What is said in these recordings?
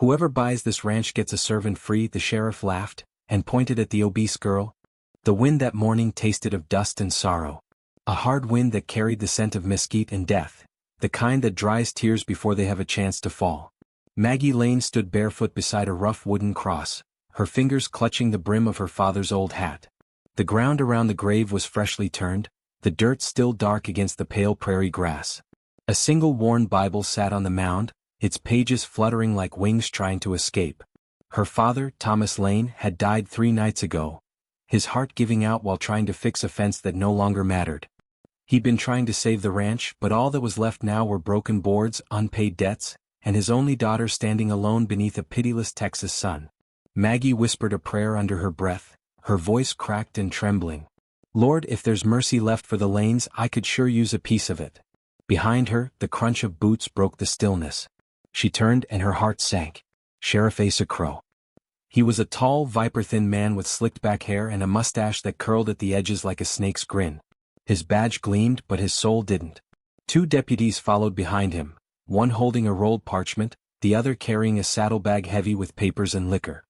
Whoever buys this ranch gets a servant free. The sheriff laughed, and pointed at the obese girl. The wind that morning tasted of dust and sorrow. A hard wind that carried the scent of mesquite and death, the kind that dries tears before they have a chance to fall. Maggie Lane stood barefoot beside a rough wooden cross, her fingers clutching the brim of her father's old hat. The ground around the grave was freshly turned, the dirt still dark against the pale prairie grass. A single worn Bible sat on the mound, its pages fluttering like wings trying to escape. Her father, Thomas Lane, had died 3 nights ago, his heart giving out while trying to fix a fence that no longer mattered. He'd been trying to save the ranch, but all that was left now were broken boards, unpaid debts, and his only daughter standing alone beneath a pitiless Texas sun. Maggie whispered a prayer under her breath, her voice cracked and trembling. Lord, if there's mercy left for the Lanes, I could sure use a piece of it. Behind her, the crunch of boots broke the stillness. She turned and her heart sank. Sheriff Crowe. He was a tall, viper-thin man with slicked-back hair and a mustache that curled at the edges like a snake's grin. His badge gleamed, but his soul didn't. 2 deputies followed behind him, one holding a rolled parchment, the other carrying a saddlebag heavy with papers and liquor.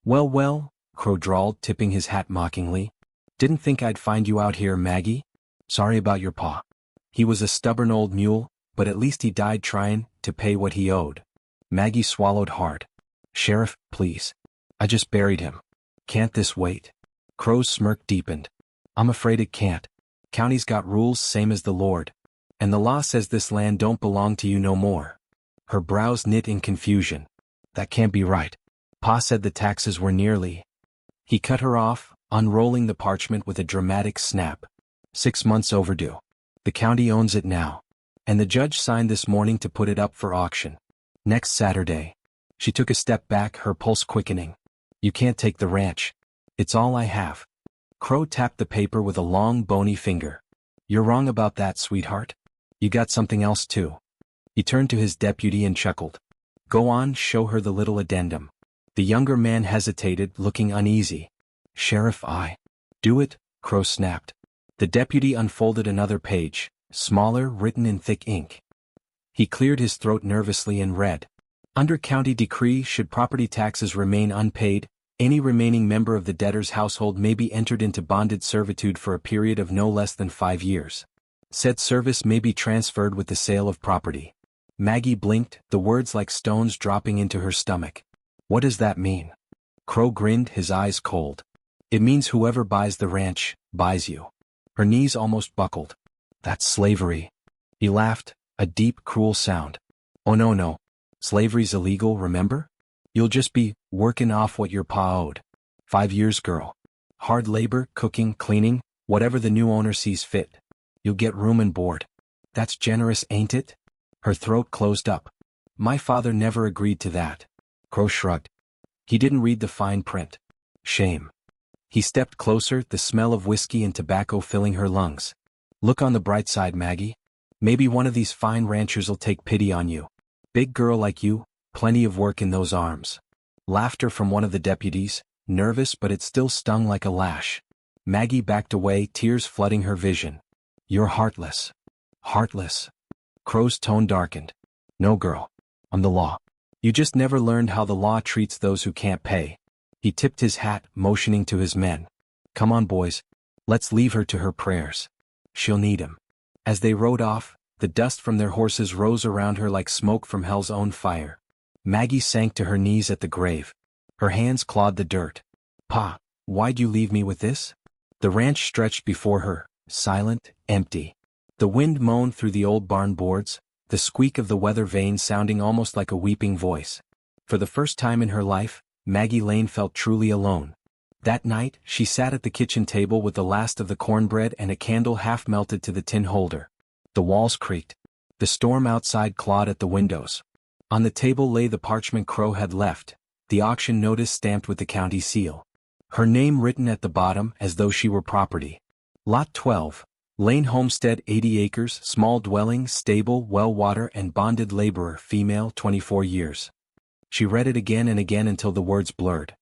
Well, well, Crowe drawled, tipping his hat mockingly. Didn't think I'd find you out here, Maggie. Sorry about your pa. He was a stubborn old mule, but at least he died trying to pay what he owed. Maggie swallowed hard. Sheriff, please. I just buried him. Can't this wait? Crowe's smirk deepened. I'm afraid it can't. County's got rules same as the Lord. And the law says this land don't belong to you no more. Her brows knit in confusion. That can't be right. Pa said the taxes were nearly. He cut her off, unrolling the parchment with a dramatic snap. 6 months overdue. The county owns it now. And the judge signed this morning to put it up for auction. Next Saturday. She took a step back, her pulse quickening. You can't take the ranch. It's all I have. Crowe tapped the paper with a long, bony finger. You're wrong about that, sweetheart. You got something else too. He turned to his deputy and chuckled. Go on, show her the little addendum. The younger man hesitated, looking uneasy. Sheriff, I. Do it, Crowe snapped. The deputy unfolded another page, smaller, written in thick ink. He cleared his throat nervously and read. Under county decree, should property taxes remain unpaid, any remaining member of the debtor's household may be entered into bonded servitude for a period of no less than 5 years. Said service may be transferred with the sale of property. Maggie blinked, the words like stones dropping into her stomach. What does that mean? Crowe grinned, his eyes cold. It means whoever buys the ranch, buys you. Her knees almost buckled. That's slavery. He laughed, a deep, cruel sound. Oh no. Slavery's illegal, remember? You'll just be working off what your pa owed. 5 years, girl. Hard labor, cooking, cleaning, whatever the new owner sees fit. You'll get room and board. That's generous, ain't it? Her throat closed up. My father never agreed to that. Crowe shrugged. He didn't read the fine print. Shame. He stepped closer, the smell of whiskey and tobacco filling her lungs. Look on the bright side, Maggie. Maybe one of these fine ranchers'll take pity on you. Big girl like you, plenty of work in those arms. Laughter from one of the deputies, nervous but it still stung like a lash. Maggie backed away, tears flooding her vision. You're heartless. Heartless. Crowe's tone darkened. No, girl. I'm the law. You just never learned how the law treats those who can't pay. He tipped his hat, motioning to his men. Come on, boys. Let's leave her to her prayers. She'll need 'em. As they rode off, the dust from their horses rose around her like smoke from hell's own fire. Maggie sank to her knees at the grave. Her hands clawed the dirt. Pa, why'd you leave me with this? The ranch stretched before her, silent, empty. The wind moaned through the old barn boards, the squeak of the weather vane sounding almost like a weeping voice. For the first time in her life, Maggie Lane felt truly alone. That night, she sat at the kitchen table with the last of the cornbread and a candle half melted to the tin holder. The walls creaked. The storm outside clawed at the windows. On the table lay the parchment Crowe had left, the auction notice stamped with the county seal. Her name written at the bottom as though she were property. Lot 12, Lane Homestead, 80 acres, small dwelling, stable, well water and bonded laborer, female, 24 years. She read it again and again until the words blurred.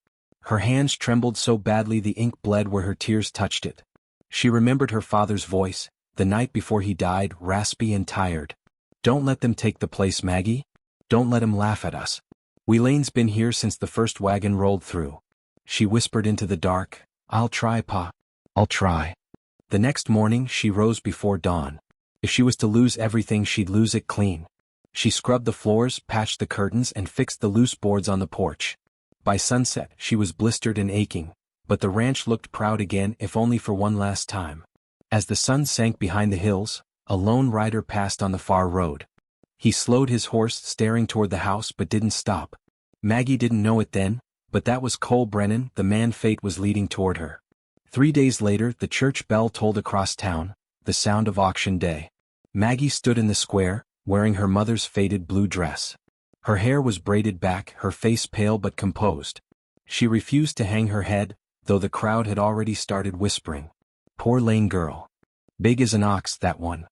Her hands trembled so badly the ink bled where her tears touched it. She remembered her father's voice, the night before he died, raspy and tired. Don't let them take the place, Maggie. Don't let 'em laugh at us. Lane's been here since the first wagon rolled through. She whispered into the dark, I'll try, Pa. I'll try. The next morning she rose before dawn. If she was to lose everything, she'd lose it clean. She scrubbed the floors, patched the curtains, and fixed the loose boards on the porch. By sunset she was blistered and aching, but the ranch looked proud again, if only for one last time. As the sun sank behind the hills, a lone rider passed on the far road. He slowed his horse, staring toward the house, but didn't stop. Maggie didn't know it then, but that was Cole Brennan, the man fate was leading toward her. 3 days later the church bell tolled across town, the sound of auction day. Maggie stood in the square, wearing her mother's faded blue dress. Her hair was braided back, her face pale but composed. She refused to hang her head, though the crowd had already started whispering. Poor Lane girl. Big as an ox, that one.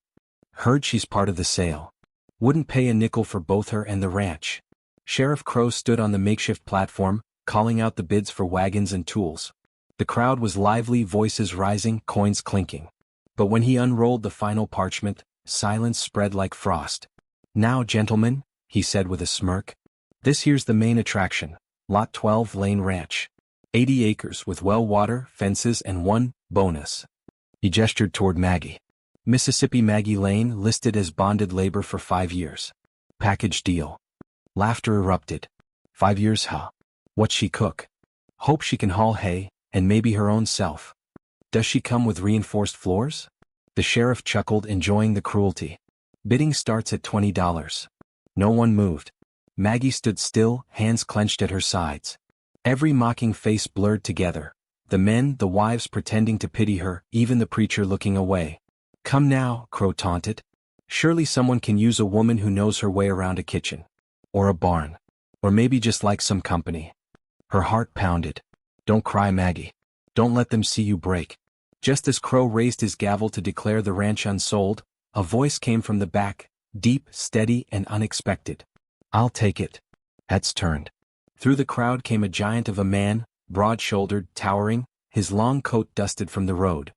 Heard she's part of the sale. Wouldn't pay a nickel for both her and the ranch. Sheriff Crowe stood on the makeshift platform, calling out the bids for wagons and tools. The crowd was lively, voices rising, coins clinking. But when he unrolled the final parchment, silence spread like frost. Now, gentlemen, he said with a smirk, this here's the main attraction, Lot 12 Lane Ranch. 80 acres with well water, fences, and one bonus. He gestured toward Maggie. Mississippi Maggie Lane, listed as bonded labor for 5 years. Package deal. Laughter erupted. 5 years, huh? What's she cook? Hope she can haul hay, and maybe her own self. Does she come with reinforced floors? The sheriff chuckled, enjoying the cruelty. Bidding starts at $20. No one moved. Maggie stood still, hands clenched at her sides. Every mocking face blurred together. The men, the wives pretending to pity her, even the preacher looking away. Come now, Crowe taunted. Surely someone can use a woman who knows her way around a kitchen. Or a barn. Or maybe just like some company. Her heart pounded. Don't cry, Maggie. Don't let them see you break. Just as Crowe raised his gavel to declare the ranch unsold, a voice came from the back, deep, steady, and unexpected. I'll take it. Heads turned. Through the crowd came a giant of a man, broad-shouldered, towering, his long coat dusted from the road.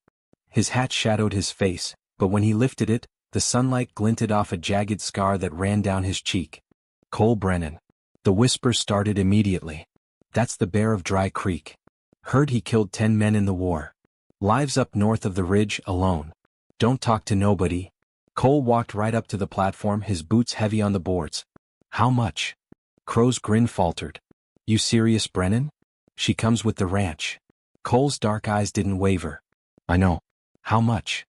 His hat shadowed his face, but when he lifted it, the sunlight glinted off a jagged scar that ran down his cheek. Cole Brennan. The whisper started immediately. That's the Bear of Dry Creek. Heard he killed 10 men in the war. Lives up north of the ridge, alone. Don't talk to nobody. Cole walked right up to the platform, his boots heavy on the boards. How much? Crowe's grin faltered. You serious, Brennan? She comes with the ranch. Cole's dark eyes didn't waver. I know. How much?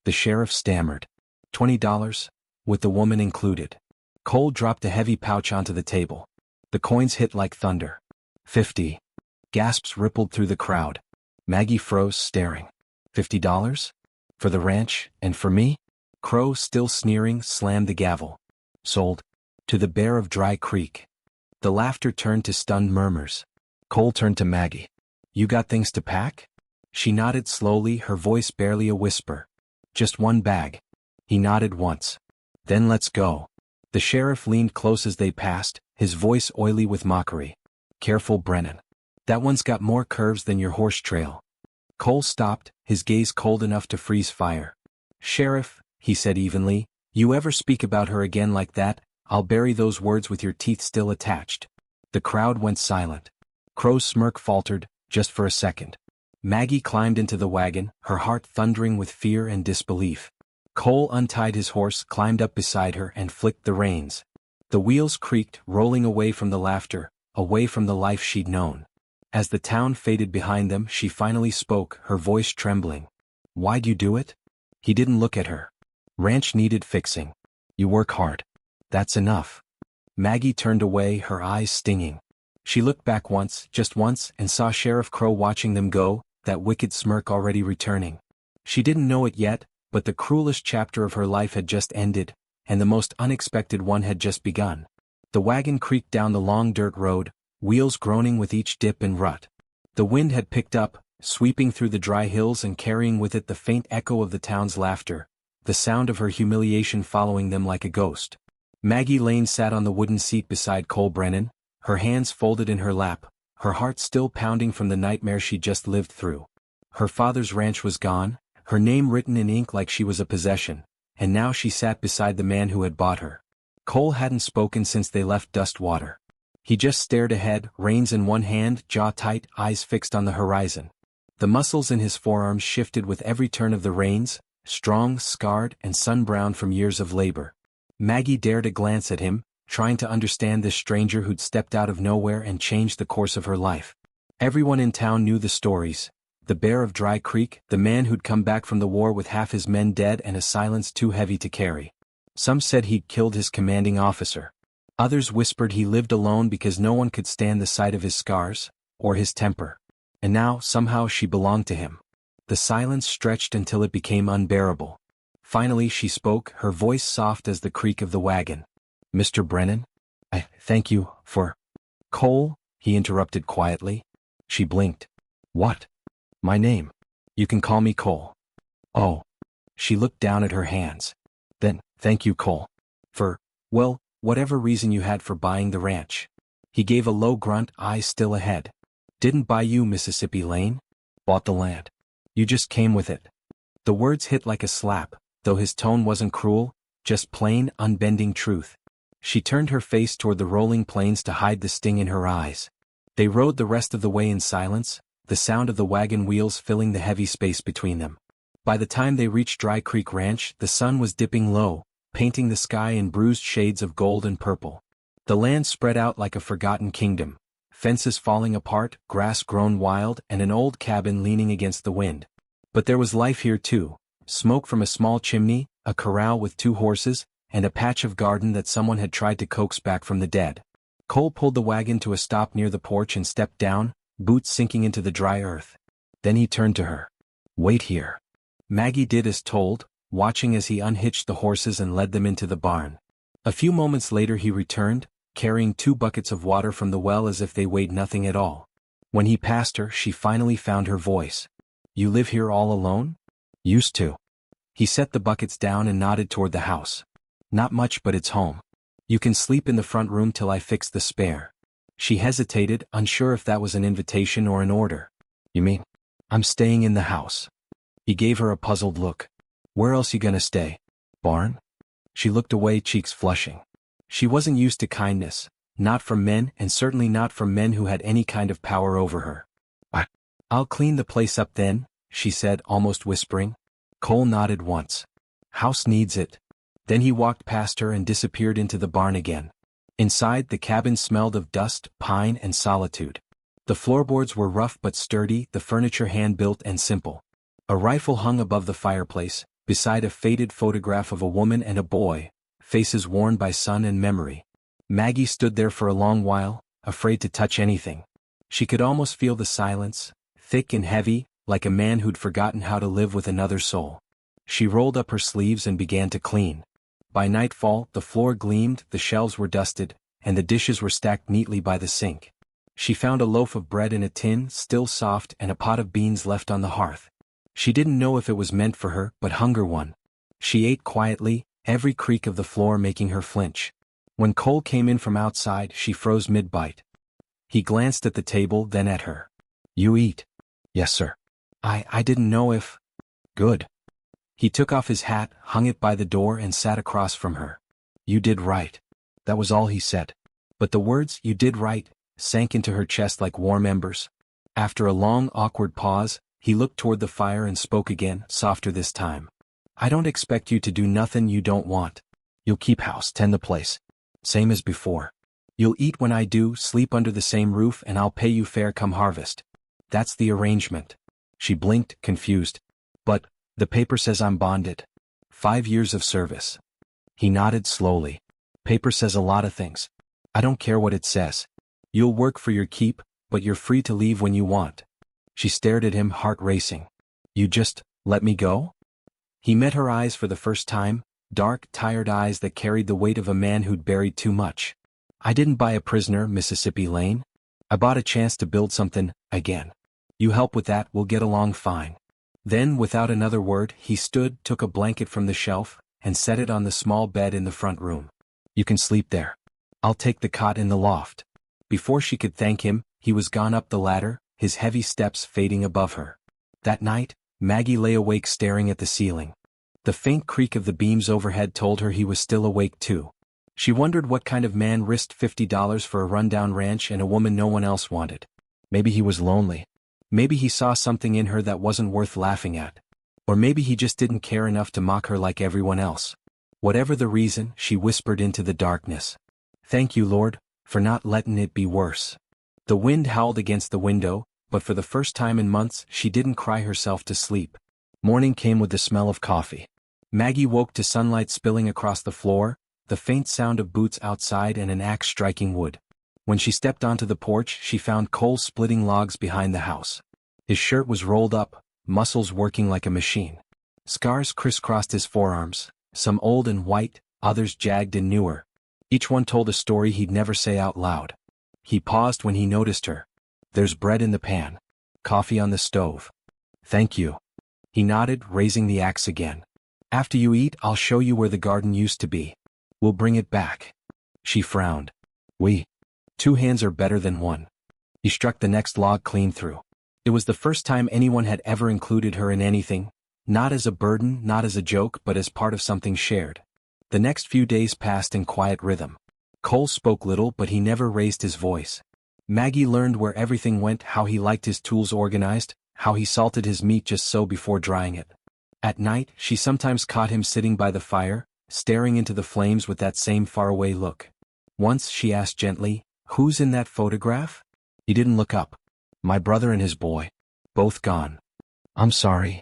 The sheriff stammered. $20, with the woman included. Cole dropped a heavy pouch onto the table. The coins hit like thunder. 50. Gasps rippled through the crowd. Maggie froze, staring. $50? For the ranch, and for me? Crowe, still sneering, slammed the gavel. Sold. To the Bear of Dry Creek. The laughter turned to stunned murmurs. Cole turned to Maggie. You got things to pack? She nodded slowly, her voice barely a whisper. Just one bag. He nodded once. Then let's go. The sheriff leaned close as they passed, his voice oily with mockery. Careful, Brennan. That one's got more curves than your horse trail. Cole stopped, his gaze cold enough to freeze fire. Sheriff, he said evenly, you ever speak about her again like that, I'll bury those words with your teeth still attached. The crowd went silent. Crowe's smirk faltered, just for a second. Maggie climbed into the wagon, her heart thundering with fear and disbelief. Cole untied his horse, climbed up beside her, and flicked the reins. The wheels creaked, rolling away from the laughter, away from the life she'd known. As the town faded behind them, she finally spoke, her voice trembling. Why'd you do it? He didn't look at her. Ranch needed fixing. You work hard. That's enough. Maggie turned away, her eyes stinging. She looked back once, just once, and saw Sheriff Crowe watching them go, that wicked smirk already returning. She didn't know it yet, but the cruelest chapter of her life had just ended, and the most unexpected one had just begun. The wagon creaked down the long dirt road, wheels groaning with each dip and rut. The wind had picked up, sweeping through the dry hills and carrying with it the faint echo of the town's laughter, the sound of her humiliation following them like a ghost. Maggie Lane sat on the wooden seat beside Cole Brennan, her hands folded in her lap, her heart still pounding from the nightmare she'd just lived through. Her father's ranch was gone, her name written in ink like she was a possession, and now she sat beside the man who had bought her. Cole hadn't spoken since they left Dustwater. He just stared ahead, reins in one hand, jaw tight, eyes fixed on the horizon. The muscles in his forearms shifted with every turn of the reins, strong, scarred, and sun-browned from years of labor. Maggie dared a glance at him, trying to understand this stranger who'd stepped out of nowhere and changed the course of her life. Everyone in town knew the stories. The bear of Dry Creek, the man who'd come back from the war with half his men dead and a silence too heavy to carry. Some said he'd killed his commanding officer. Others whispered he lived alone because no one could stand the sight of his scars, or his temper. And now, somehow she belonged to him. The silence stretched until it became unbearable. Finally she spoke, her voice soft as the creak of the wagon. "Mr. Brennan? I thank you for—" "Cole," he interrupted quietly. She blinked. "What?" "My name. You can call me Cole." "Oh." She looked down at her hands. "Then, thank you, Cole. For, well, whatever reason you had for buying the ranch." He gave a low grunt, eyes still ahead. "Didn't buy you, Mississippi Lane. Bought the land. You just came with it." The words hit like a slap, though his tone wasn't cruel, just plain, unbending truth. She turned her face toward the rolling plains to hide the sting in her eyes. They rode the rest of the way in silence, the sound of the wagon wheels filling the heavy space between them. By the time they reached Dry Creek Ranch, the sun was dipping low, painting the sky in bruised shades of gold and purple. The land spread out like a forgotten kingdom, fences falling apart, grass grown wild, and an old cabin leaning against the wind. But there was life here too, smoke from a small chimney, a corral with 2 horses, and a patch of garden that someone had tried to coax back from the dead. Cole pulled the wagon to a stop near the porch and stepped down, boots sinking into the dry earth. Then he turned to her. "Wait here." Maggie did as told, watching as he unhitched the horses and led them into the barn. A few moments later he returned, carrying 2 buckets of water from the well as if they weighed nothing at all. When he passed her, she finally found her voice. "You live here all alone?" "Used to." He set the buckets down and nodded toward the house. "Not much, but it's home. You can sleep in the front room till I fix the spare." She hesitated, unsure if that was an invitation or an order. "You mean?" "I'm staying in the house." He gave her a puzzled look. "Where else you gonna stay? Barn?" She looked away, cheeks flushing. She wasn't used to kindness, not from men and certainly not from men who had any kind of power over her. "I'll clean the place up then," she said, almost whispering. Cole nodded once. "House needs it." Then he walked past her and disappeared into the barn again. Inside, the cabin smelled of dust, pine, and solitude. The floorboards were rough but sturdy, the furniture hand-built and simple. A rifle hung above the fireplace, beside a faded photograph of a woman and a boy, faces worn by sun and memory. Maggie stood there for a long while, afraid to touch anything. She could almost feel the silence, thick and heavy, like a man who'd forgotten how to live with another soul. She rolled up her sleeves and began to clean. By nightfall, the floor gleamed, the shelves were dusted, and the dishes were stacked neatly by the sink. She found a loaf of bread in a tin, still soft, and a pot of beans left on the hearth. She didn't know if it was meant for her, but hunger won. She ate quietly, every creak of the floor making her flinch. When Cole came in from outside, she froze mid-bite. He glanced at the table, then at her. "You eat?" "Yes, sir." I didn't know if—" "Good." He took off his hat, hung it by the door and sat across from her. "You did right." That was all he said. But the words, "you did right," sank into her chest like warm embers. After a long, awkward pause, he looked toward the fire and spoke again, softer this time. "I don't expect you to do nothing you don't want. You'll keep house, tend the place. Same as before. You'll eat when I do, sleep under the same roof, and I'll pay you fair come harvest. That's the arrangement." She blinked, confused. "But, the paper says I'm bonded. 5 years of service." He nodded slowly. "Paper says a lot of things. I don't care what it says. You'll work for your keep, but you're free to leave when you want." She stared at him, heart racing. "You just let me go?" He met her eyes for the first time, dark, tired eyes that carried the weight of a man who'd buried too much. "I didn't buy a prisoner, Mississippi Lane. I bought a chance to build something, again. You help with that, we'll get along fine." Then, without another word, he stood, took a blanket from the shelf, and set it on the small bed in the front room. "You can sleep there. I'll take the cot in the loft." Before she could thank him, he was gone up the ladder, his heavy steps fading above her. That night, Maggie lay awake staring at the ceiling. The faint creak of the beams overhead told her he was still awake too. She wondered what kind of man risked $50 for a rundown ranch and a woman no one else wanted. Maybe he was lonely. Maybe he saw something in her that wasn't worth laughing at. Or maybe he just didn't care enough to mock her like everyone else. Whatever the reason, she whispered into the darkness. "Thank you, Lord, for not letting it be worse." The wind howled against the window, but for the first time in months she didn't cry herself to sleep. Morning came with the smell of coffee. Maggie woke to sunlight spilling across the floor, the faint sound of boots outside and an axe striking wood. When she stepped onto the porch she found Cole splitting logs behind the house. His shirt was rolled up, muscles working like a machine. Scars crisscrossed his forearms, some old and white, others jagged and newer. Each one told a story he'd never say out loud. He paused when he noticed her. "There's bread in the pan. Coffee on the stove." "Thank you." He nodded, raising the axe again. "After you eat, I'll show you where the garden used to be. We'll bring it back." She frowned. "We. 2 hands are better than 1. He struck the next log clean through. It was the first time anyone had ever included her in anything, not as a burden, not as a joke, but as part of something shared. The next few days passed in quiet rhythm. Cole spoke little, but he never raised his voice. Maggie learned where everything went, how he liked his tools organized, how he salted his meat just so before drying it. At night, she sometimes caught him sitting by the fire, staring into the flames with that same faraway look. Once she asked gently, "Who's in that photograph?" He didn't look up. "My brother and his boy. Both gone." "I'm sorry."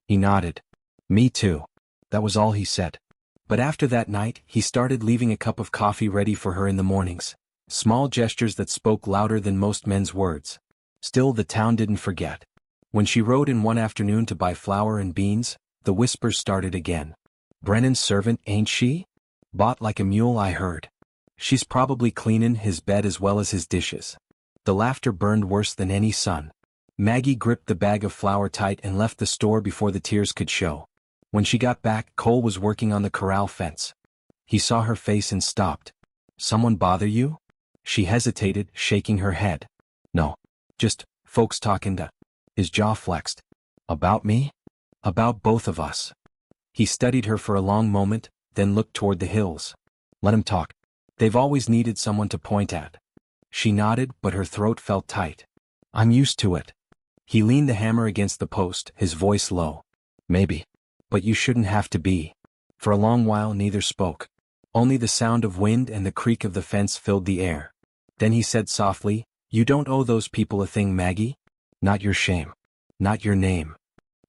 He nodded. "Me too." That was all he said. But after that night, he started leaving a cup of coffee ready for her in the mornings. Small gestures that spoke louder than most men's words. Still, the town didn't forget. When she rode in one afternoon to buy flour and beans, the whispers started again. "Brennan's servant, ain't she? Bought like a mule, I heard. She's probably cleanin' his bed as well as his dishes." The laughter burned worse than any sun. Maggie gripped the bag of flour tight and left the store before the tears could show. When she got back, Cole was working on the corral fence. He saw her face and stopped. "Someone bother you?" She hesitated, shaking her head. "No. Just folks talking to." His jaw flexed. "About me?" "About both of us." He studied her for a long moment, then looked toward the hills. "Let him talk. They've always needed someone to point at." She nodded, but her throat felt tight. "I'm used to it." He leaned the hammer against the post, his voice low. "Maybe. But you shouldn't have to be." For a long while neither spoke. Only the sound of wind and the creak of the fence filled the air. Then he said softly, "You don't owe those people a thing, Maggie. Not your shame. Not your name."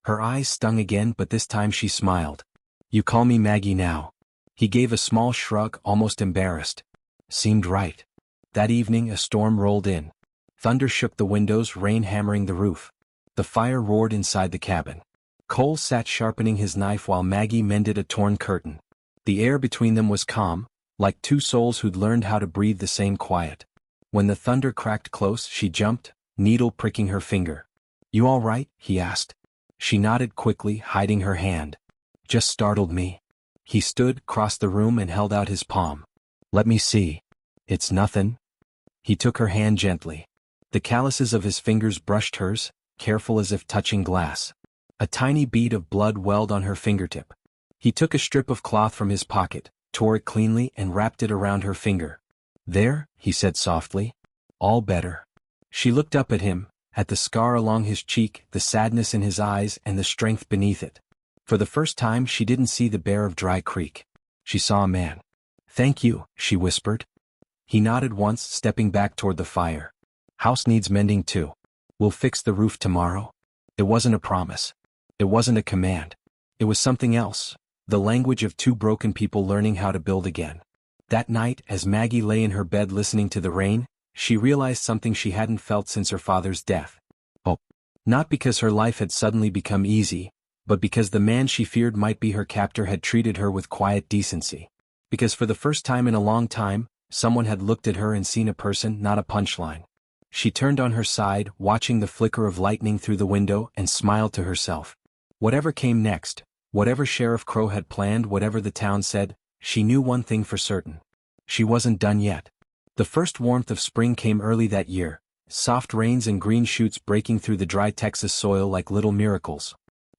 Her eyes stung again, but this time she smiled. "You call me Maggie now." He gave a small shrug, almost embarrassed. Seemed right. That evening a storm rolled in. Thunder shook the windows, rain hammering the roof. The fire roared inside the cabin. Cole sat sharpening his knife while Maggie mended a torn curtain. The air between them was calm, like 2 souls who'd learned how to breathe the same quiet. When the thunder cracked close, she jumped, needle pricking her finger. "You all right?" he asked. She nodded quickly, hiding her hand. "Just startled me." He stood, crossed the room and held out his palm. "Let me see." "It's nothing." He took her hand gently. The calluses of his fingers brushed hers, careful as if touching glass. A tiny bead of blood welled on her fingertip. He took a strip of cloth from his pocket, tore it cleanly and wrapped it around her finger. "There," he said softly. "All better." She looked up at him, at the scar along his cheek, the sadness in his eyes and the strength beneath it. For the first time she didn't see the bear of Dry Creek. She saw a man. "Thank you," she whispered. He nodded once, stepping back toward the fire. "House needs mending too. We'll fix the roof tomorrow." It wasn't a promise. It wasn't a command. It was something else, the language of 2 broken people learning how to build again. That night, as Maggie lay in her bed listening to the rain, she realized something she hadn't felt since her father's death. Hope. Not because her life had suddenly become easy, but because the man she feared might be her captor had treated her with quiet decency. Because for the first time in a long time, someone had looked at her and seen a person, not a punchline. She turned on her side, watching the flicker of lightning through the window, and smiled to herself. Whatever came next, whatever Sheriff Crowe had planned, whatever the town said, she knew one thing for certain. She wasn't done yet. The first warmth of spring came early that year, soft rains and green shoots breaking through the dry Texas soil like little miracles.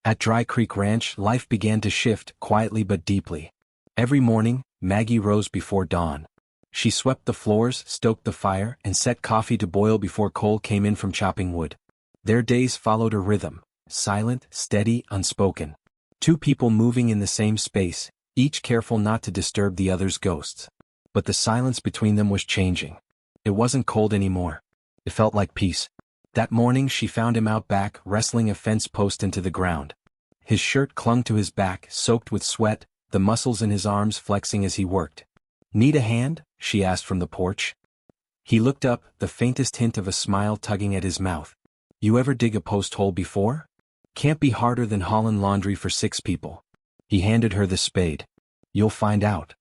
At Dry Creek Ranch, life began to shift, quietly but deeply. Every morning, Maggie rose before dawn. She swept the floors, stoked the fire, and set coffee to boil before Cole came in from chopping wood. Their days followed a rhythm, silent, steady, unspoken. Two people moving in the same space, each careful not to disturb the other's ghosts. But the silence between them was changing. It wasn't cold anymore. It felt like peace. That morning she found him out back, wrestling a fence post into the ground. His shirt clung to his back, soaked with sweat, the muscles in his arms flexing as he worked. "Need a hand?" she asked from the porch. He looked up, the faintest hint of a smile tugging at his mouth. "You ever dig a post hole before? Can't be harder than hauling laundry for 6 people. He handed her the spade. "You'll find out."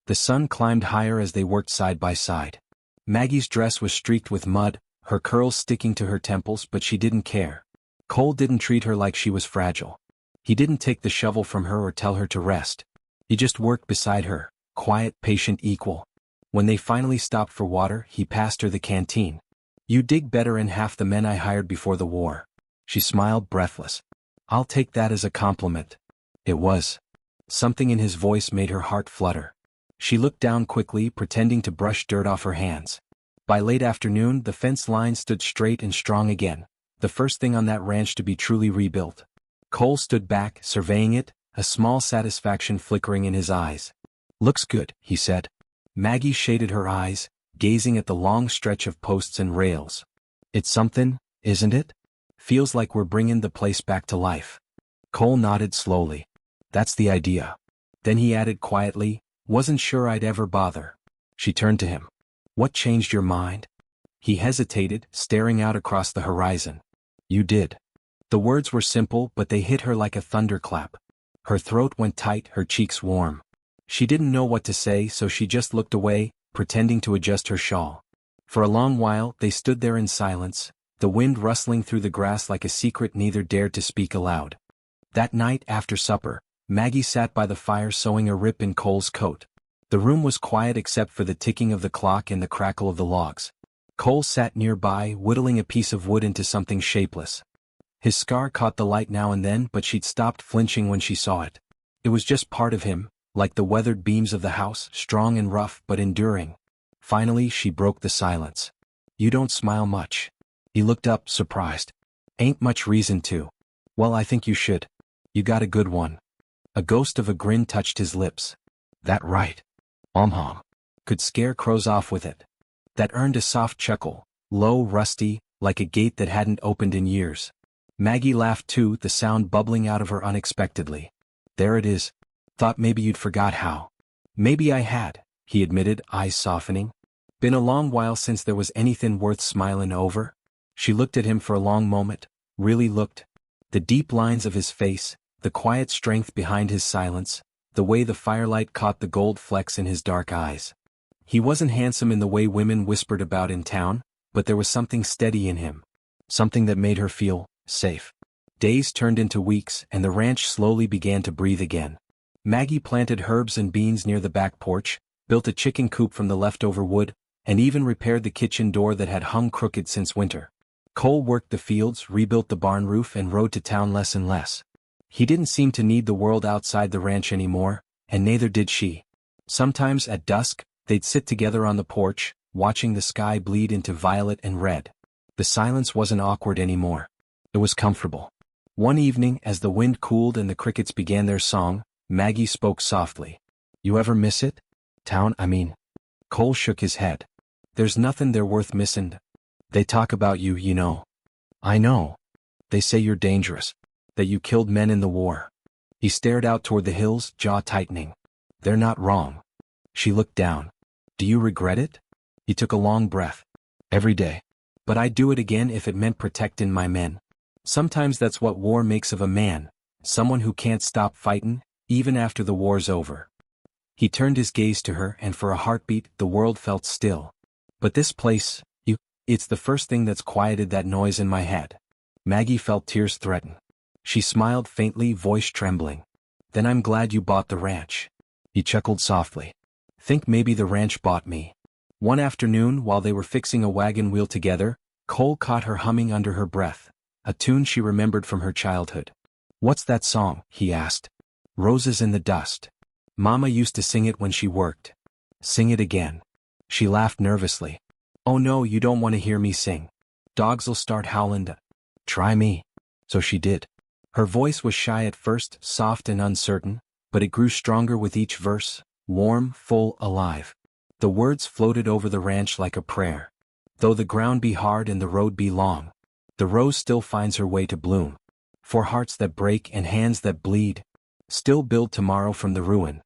The sun climbed higher as they worked side by side. Maggie's dress was streaked with mud, her curls sticking to her temples, but she didn't care. Cole didn't treat her like she was fragile. He didn't take the shovel from her or tell her to rest. He just worked beside her, quiet, patient, equal. When they finally stopped for water, he passed her the canteen. "You dig better than half the men I hired before the war." She smiled, breathless. "I'll take that as a compliment." It was. Something in his voice made her heart flutter. She looked down quickly, pretending to brush dirt off her hands. By late afternoon, the fence line stood straight and strong again, the first thing on that ranch to be truly rebuilt. Cole stood back, surveying it, a small satisfaction flickering in his eyes. "Looks good," he said. Maggie shaded her eyes, gazing at the long stretch of posts and rails. "It's something, isn't it? Feels like we're bringing the place back to life." Cole nodded slowly. "That's the idea." Then he added quietly, "Wasn't sure I'd ever bother." She turned to him. "What changed your mind?" He hesitated, staring out across the horizon. "You did." The words were simple, but they hit her like a thunderclap. Her throat went tight, her cheeks warm. She didn't know what to say, so she just looked away, pretending to adjust her shawl. For a long while, they stood there in silence, the wind rustling through the grass like a secret neither dared to speak aloud. That night, after supper, Maggie sat by the fire sewing a rip in Cole's coat. The room was quiet except for the ticking of the clock and the crackle of the logs. Cole sat nearby, whittling a piece of wood into something shapeless. His scar caught the light now and then, but she'd stopped flinching when she saw it. It was just part of him, like the weathered beams of the house, strong and rough but enduring. Finally, she broke the silence. "You don't smile much." He looked up, surprised. "Ain't much reason to." "Well, I think you should. You got a good one." A ghost of a grin touched his lips. "That right? Could scare crows off with it." That earned a soft chuckle, low, rusty, like a gate that hadn't opened in years. Maggie laughed too, the sound bubbling out of her unexpectedly. "There it is. Thought maybe you'd forgot how." "Maybe I had," he admitted, eyes softening. "Been a long while since there was anything worth smiling over." She looked at him for a long moment, really looked. The deep lines of his face, the quiet strength behind his silence, the way the firelight caught the gold flecks in his dark eyes. He wasn't handsome in the way women whispered about in town, but there was something steady in him. Something that made her feel safe. Days turned into weeks, and the ranch slowly began to breathe again. Maggie planted herbs and beans near the back porch, built a chicken coop from the leftover wood, and even repaired the kitchen door that had hung crooked since winter. Cole worked the fields, rebuilt the barn roof, and rode to town less and less. He didn't seem to need the world outside the ranch anymore, and neither did she. Sometimes at dusk, they'd sit together on the porch, watching the sky bleed into violet and red. The silence wasn't awkward anymore. It was comfortable. One evening, as the wind cooled and the crickets began their song, Maggie spoke softly. "You ever miss it? Town, I mean." Cole shook his head. "There's nothing there worth missing. They talk about you, you know." "I know. They say you're dangerous. That you killed men in the war." He stared out toward the hills, jaw tightening. "They're not wrong." She looked down. "Do you regret it?" He took a long breath. "Every day. But I'd do it again if it meant protecting my men. Sometimes that's what war makes of a man, someone who can't stop fighting, even after the war's over." He turned his gaze to her, and for a heartbeat, the world felt still. "But this place, it's the first thing that's quieted that noise in my head." Maggie felt tears threaten. She smiled faintly, voice trembling. "Then I'm glad you bought the ranch." He chuckled softly. "Think maybe the ranch bought me." One afternoon, while they were fixing a wagon wheel together, Cole caught her humming under her breath, a tune she remembered from her childhood. "What's that song?" he asked. "Roses in the Dust." Mama used to sing it when she worked. Sing it again. She laughed nervously. Oh no, you don't want to hear me sing. Dogs'll start howling. Try me. So she did. Her voice was shy at first, soft and uncertain, but it grew stronger with each verse, warm, full, alive. The words floated over the ranch like a prayer. Though the ground be hard and the road be long, the rose still finds her way to bloom. For hearts that break and hands that bleed, still build tomorrow from the ruin.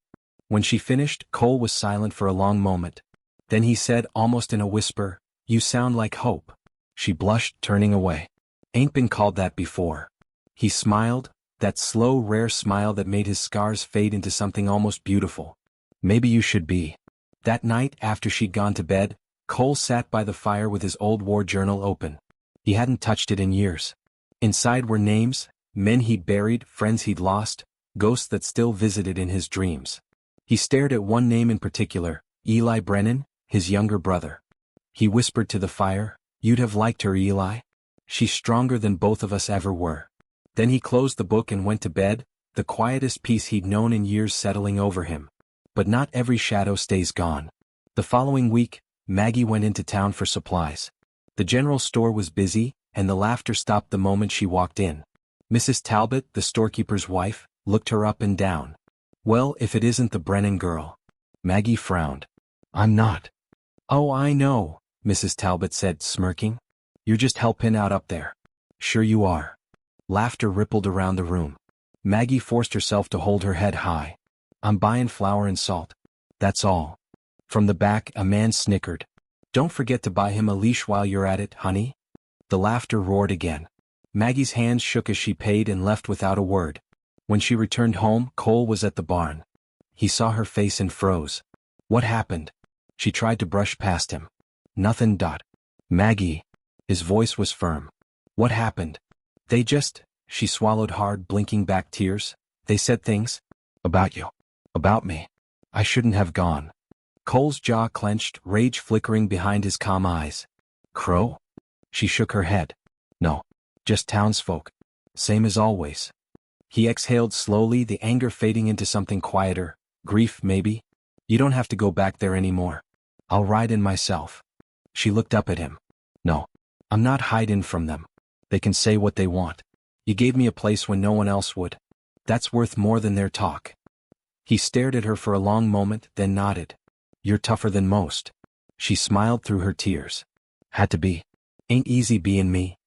When she finished, Cole was silent for a long moment. Then he said, almost in a whisper, "You sound like hope." She blushed, turning away. Ain't been called that before. He smiled, that slow, rare smile that made his scars fade into something almost beautiful. Maybe you should be. That night, after she'd gone to bed, Cole sat by the fire with his old war journal open. He hadn't touched it in years. Inside were names, men he'd buried, friends he'd lost, ghosts that still visited in his dreams. He stared at one name in particular, Eli Brennan, his younger brother. He whispered to the fire, "You'd have liked her, Eli. She's stronger than both of us ever were." Then he closed the book and went to bed, the quietest peace he'd known in years settling over him. But not every shadow stays gone. The following week, Maggie went into town for supplies. The general store was busy, and the laughter stopped the moment she walked in. Mrs. Talbot, the storekeeper's wife, looked her up and down. "Well, if it isn't the Brennan girl." Maggie frowned. "I'm not." "Oh, I know," Mrs. Talbot said, smirking. "You're just helping out up there." "Sure you are." Laughter rippled around the room. Maggie forced herself to hold her head high. "I'm buying flour and salt. That's all." From the back, a man snickered. "Don't forget to buy him a leash while you're at it, honey." The laughter roared again. Maggie's hands shook as she paid and left without a word. When she returned home, Cole was at the barn. He saw her face and froze. "What happened?" She tried to brush past him. "Nothing. Maggie." His voice was firm. "What happened?" "They just," she swallowed hard, blinking back tears. "They said things." "About you." "About me. I shouldn't have gone." Cole's jaw clenched, rage flickering behind his calm eyes. "Crowe?" She shook her head. "No. Just townsfolk. Same as always." He exhaled slowly, the anger fading into something quieter. "Grief, maybe? You don't have to go back there anymore. I'll ride in myself." She looked up at him. "No. I'm not hiding from them. They can say what they want. You gave me a place when no one else would. That's worth more than their talk." He stared at her for a long moment, then nodded. "You're tougher than most." She smiled through her tears. "Had to be. Ain't easy being me."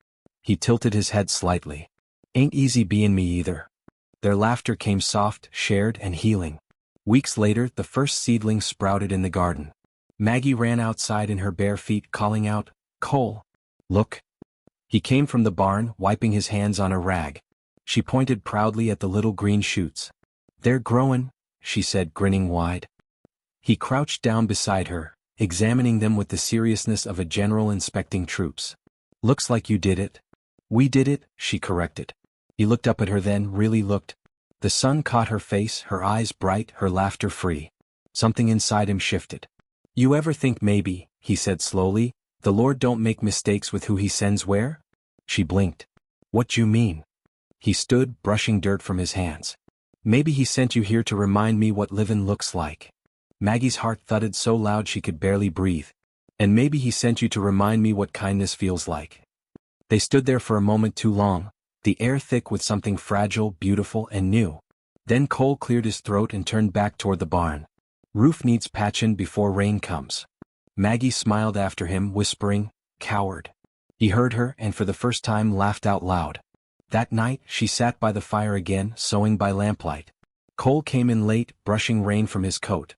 He tilted his head slightly. "Ain't easy being me either." Their laughter came soft, shared, and healing. Weeks later, the first seedlings sprouted in the garden. Maggie ran outside in her bare feet, calling out, "Cole, look." He came from the barn, wiping his hands on a rag. She pointed proudly at the little green shoots. "They're growing," she said, grinning wide. He crouched down beside her, examining them with the seriousness of a general inspecting troops. "Looks like you did it." "We did it," she corrected. He looked up at her, then really looked. The sun caught her face, her eyes bright, her laughter free. Something inside him shifted. "You ever think maybe," he said slowly, "the Lord don't make mistakes with who he sends where?" She blinked. "What you mean?" He stood, brushing dirt from his hands. "Maybe he sent you here to remind me what livin' looks like." Maggie's heart thudded so loud she could barely breathe. "And maybe he sent you to remind me what kindness feels like." They stood there for a moment too long, the air thick with something fragile, beautiful, and new. Then Cole cleared his throat and turned back toward the barn. "Roof needs patchin' before rain comes." Maggie smiled after him, whispering, "Coward." He heard her and for the first time laughed out loud. That night, she sat by the fire again, sewing by lamplight. Cole came in late, brushing rain from his coat.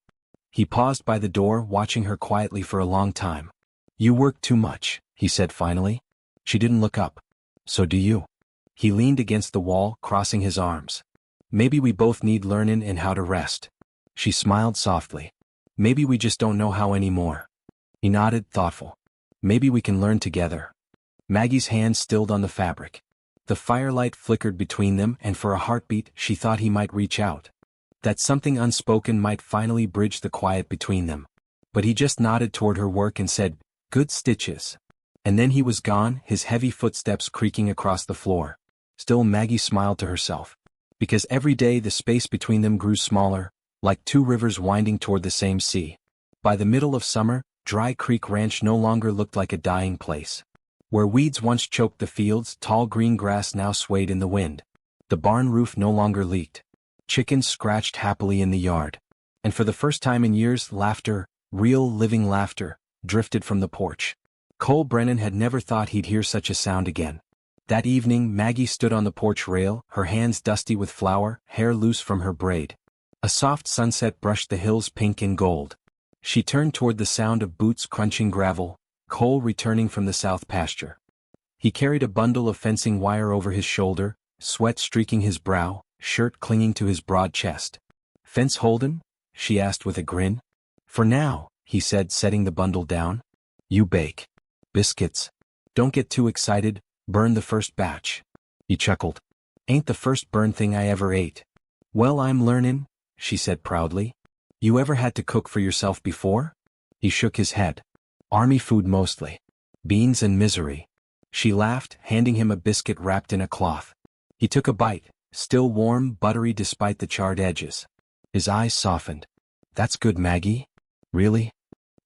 He paused by the door, watching her quietly for a long time. "You work too much," he said finally. She didn't look up. "So do you." He leaned against the wall, crossing his arms. "Maybe we both need learnin' and how to rest." She smiled softly. "Maybe we just don't know how anymore." He nodded, thoughtful. "Maybe we can learn together." Maggie's hand stilled on the fabric. The firelight flickered between them, and for a heartbeat, she thought he might reach out. That something unspoken might finally bridge the quiet between them. But he just nodded toward her work and said, "Good stitches." And then he was gone, his heavy footsteps creaking across the floor. Still Maggie smiled to herself. Because every day the space between them grew smaller, like two rivers winding toward the same sea. By the middle of summer, Dry Creek Ranch no longer looked like a dying place. Where weeds once choked the fields, tall green grass now swayed in the wind. The barn roof no longer leaked. Chickens scratched happily in the yard. And for the first time in years, laughter, real living laughter, drifted from the porch. Cole Brennan had never thought he'd hear such a sound again. That evening, Maggie stood on the porch rail, her hands dusty with flour, hair loose from her braid. A soft sunset brushed the hills pink and gold. She turned toward the sound of boots crunching gravel, Cole returning from the south pasture. He carried a bundle of fencing wire over his shoulder, sweat streaking his brow, shirt clinging to his broad chest. "Fence holdin'?" she asked with a grin. "For now," he said, setting the bundle down. "You bake biscuits. Don't get too excited, burn the first batch." He chuckled. "Ain't the first burn thing I ever ate." "Well, I'm learnin'," she said proudly. "You ever had to cook for yourself before?" He shook his head. "Army food mostly. Beans and misery." She laughed, handing him a biscuit wrapped in a cloth. He took a bite, still warm, buttery despite the charred edges. His eyes softened. "That's good, Maggie." "Really?"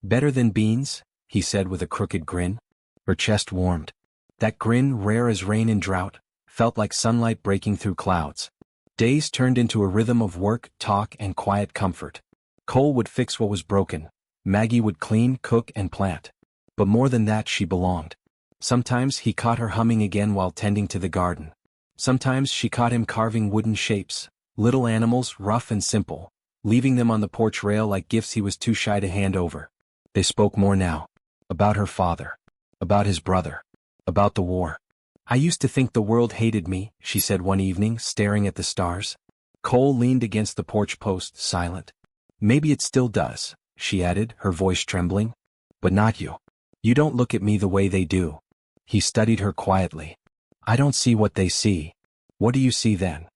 "Better than beans," he said with a crooked grin. Her chest warmed. That grin, rare as rain in drought, felt like sunlight breaking through clouds. Days turned into a rhythm of work, talk, and quiet comfort. Cole would fix what was broken. Maggie would clean, cook, and plant. But more than that, she belonged. Sometimes he caught her humming again while tending to the garden. Sometimes she caught him carving wooden shapes, little animals, rough and simple, leaving them on the porch rail like gifts he was too shy to hand over. They spoke more now. About her father. About his brother. About the war. "I used to think the world hated me," she said one evening, staring at the stars. Cole leaned against the porch post, silent. "Maybe it still does," she added, her voice trembling. "But not you. You don't look at me the way they do." He studied her quietly. "I don't see what they see." "What do you see then?"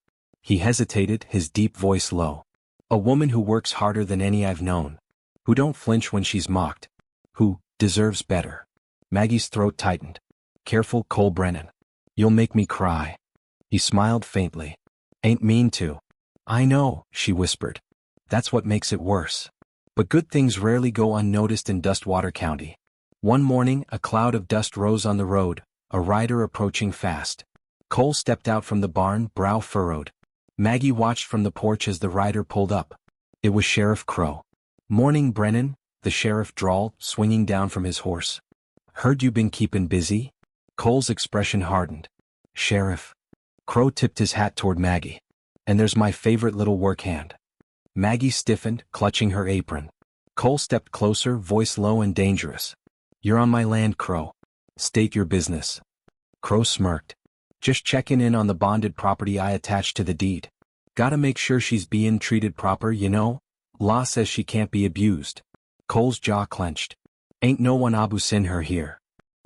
He hesitated, his deep voice low. "A woman who works harder than any I've known. Who don't flinch when she's mocked. Who deserves better." Maggie's throat tightened. "Careful, Cole Brennan. You'll make me cry." He smiled faintly. "Ain't mean to." "I know," she whispered. "That's what makes it worse." But good things rarely go unnoticed in Dustwater County. One morning, a cloud of dust rose on the road, a rider approaching fast. Cole stepped out from the barn, brow furrowed. Maggie watched from the porch as the rider pulled up. It was Sheriff Crowe. "Morning, Brennan," the sheriff drawled, swinging down from his horse. "Heard you been keepin' busy?" Cole's expression hardened. "Sheriff." Crowe tipped his hat toward Maggie. "And there's my favorite little work hand." Maggie stiffened, clutching her apron. Cole stepped closer, voice low and dangerous. "You're on my land, Crowe. State your business." Crowe smirked. "Just checkin' in on the bonded property I attached to the deed. Gotta make sure she's bein' treated proper, you know? Law says she can't be abused." Cole's jaw clenched. "Ain't no one abusin' her here."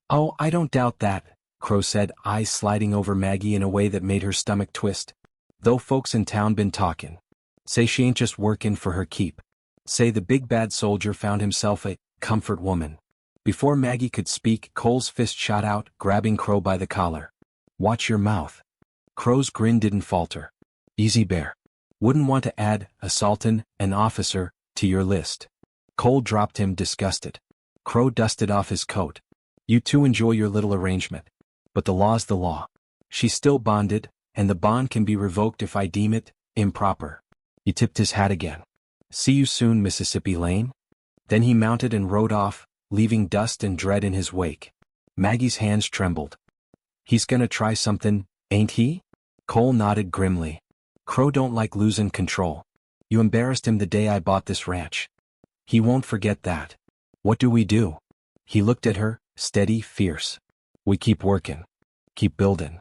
"Oh, I don't doubt that," Crowe said, eyes sliding over Maggie in a way that made her stomach twist. "Though folks in town been talkin'. Say she ain't just workin' for her keep. Say the big bad soldier found himself a comfort woman." Before Maggie could speak, Cole's fist shot out, grabbing Crowe by the collar. "Watch your mouth." Crowe's grin didn't falter. "Easy bear. Wouldn't want to add assaultin' an officer to your list." Cole dropped him, disgusted. Crowe dusted off his coat. "You two enjoy your little arrangement. But the law's the law. She's still bonded, and the bond can be revoked if I deem it improper." He tipped his hat again. "See you soon, Mississippi Lane." Then he mounted and rode off, leaving dust and dread in his wake. Maggie's hands trembled. "He's gonna try something, ain't he?" Cole nodded grimly. "Crowe don't like losing control. You embarrassed him the day I bought this ranch. He won't forget that. What do we do?" He looked at her, steady, fierce. "We keep workin'. Keep buildin'.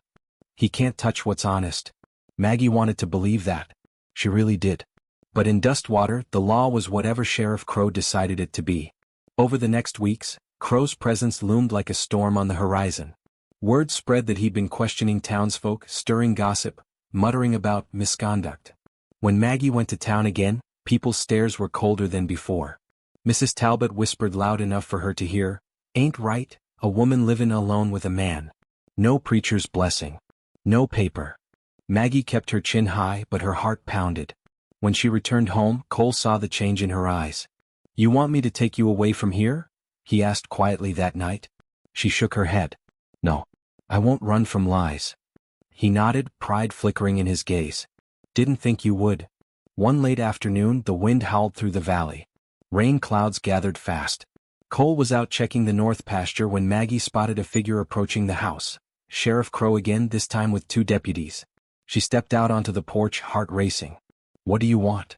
He can't touch what's honest." Maggie wanted to believe that. She really did. But in Dustwater, the law was whatever Sheriff Crowe decided it to be. Over the next weeks, Crowe's presence loomed like a storm on the horizon. Word spread that he'd been questioning townsfolk, stirring gossip, muttering about misconduct. When Maggie went to town again, people's stares were colder than before. Mrs. Talbot whispered loud enough for her to hear, "Ain't right, a woman livin' alone with a man. No preacher's blessing. No paper." Maggie kept her chin high, but her heart pounded. When she returned home, Cole saw the change in her eyes. "You want me to take you away from here?" he asked quietly that night. She shook her head. "No. I won't run from lies." He nodded, pride flickering in his gaze. "Didn't think you would." One late afternoon, the wind howled through the valley. Rain clouds gathered fast. Cole was out checking the north pasture when Maggie spotted a figure approaching the house. Sheriff Crowe again, this time with 2 deputies. She stepped out onto the porch, heart racing. "What do you want?"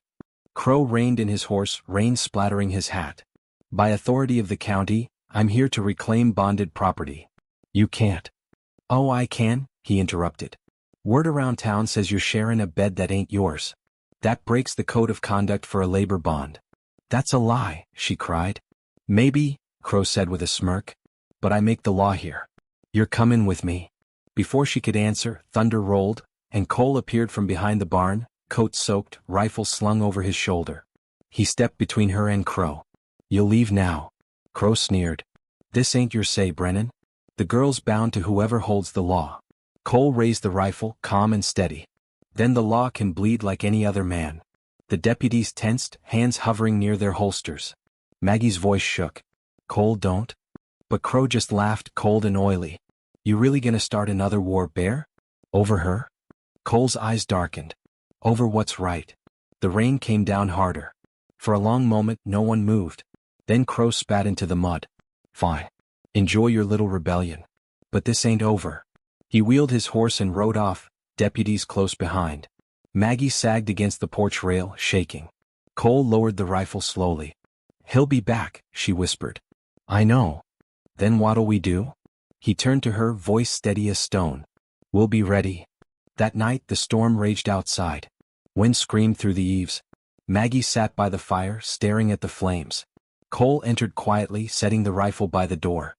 Crowe reined in his horse, rain splattering his hat. "By authority of the county, I'm here to reclaim bonded property." "You can't." "Oh, I can," he interrupted. "Word around town says you're sharing a bed that ain't yours. That breaks the code of conduct for a labor bond." "That's a lie," she cried. "Maybe," Crowe said with a smirk. "But I make the law here. You're coming with me." Before she could answer, thunder rolled, and Cole appeared from behind the barn, coat soaked, rifle slung over his shoulder. He stepped between her and Crowe. "You'll leave now." Crowe sneered. "This ain't your say, Brennan. The girl's bound to whoever holds the law." Cole raised the rifle, calm and steady. "Then the law can bleed like any other man." The deputies tensed, hands hovering near their holsters. Maggie's voice shook. "Cole, don't." But Crowe just laughed, cold and oily. "You really gonna start another war, Bear? Over her?" Cole's eyes darkened. "Over what's right." The rain came down harder. For a long moment no one moved. Then Crowe spat into the mud. "Fine. Enjoy your little rebellion. But this ain't over." He wheeled his horse and rode off, deputies close behind. Maggie sagged against the porch rail, shaking. Cole lowered the rifle slowly. "He'll be back," she whispered. "I know." "Then what'll we do?" He turned to her, voice steady as stone. "We'll be ready." That night the storm raged outside. Wind screamed through the eaves. Maggie sat by the fire, staring at the flames. Cole entered quietly, setting the rifle by the door.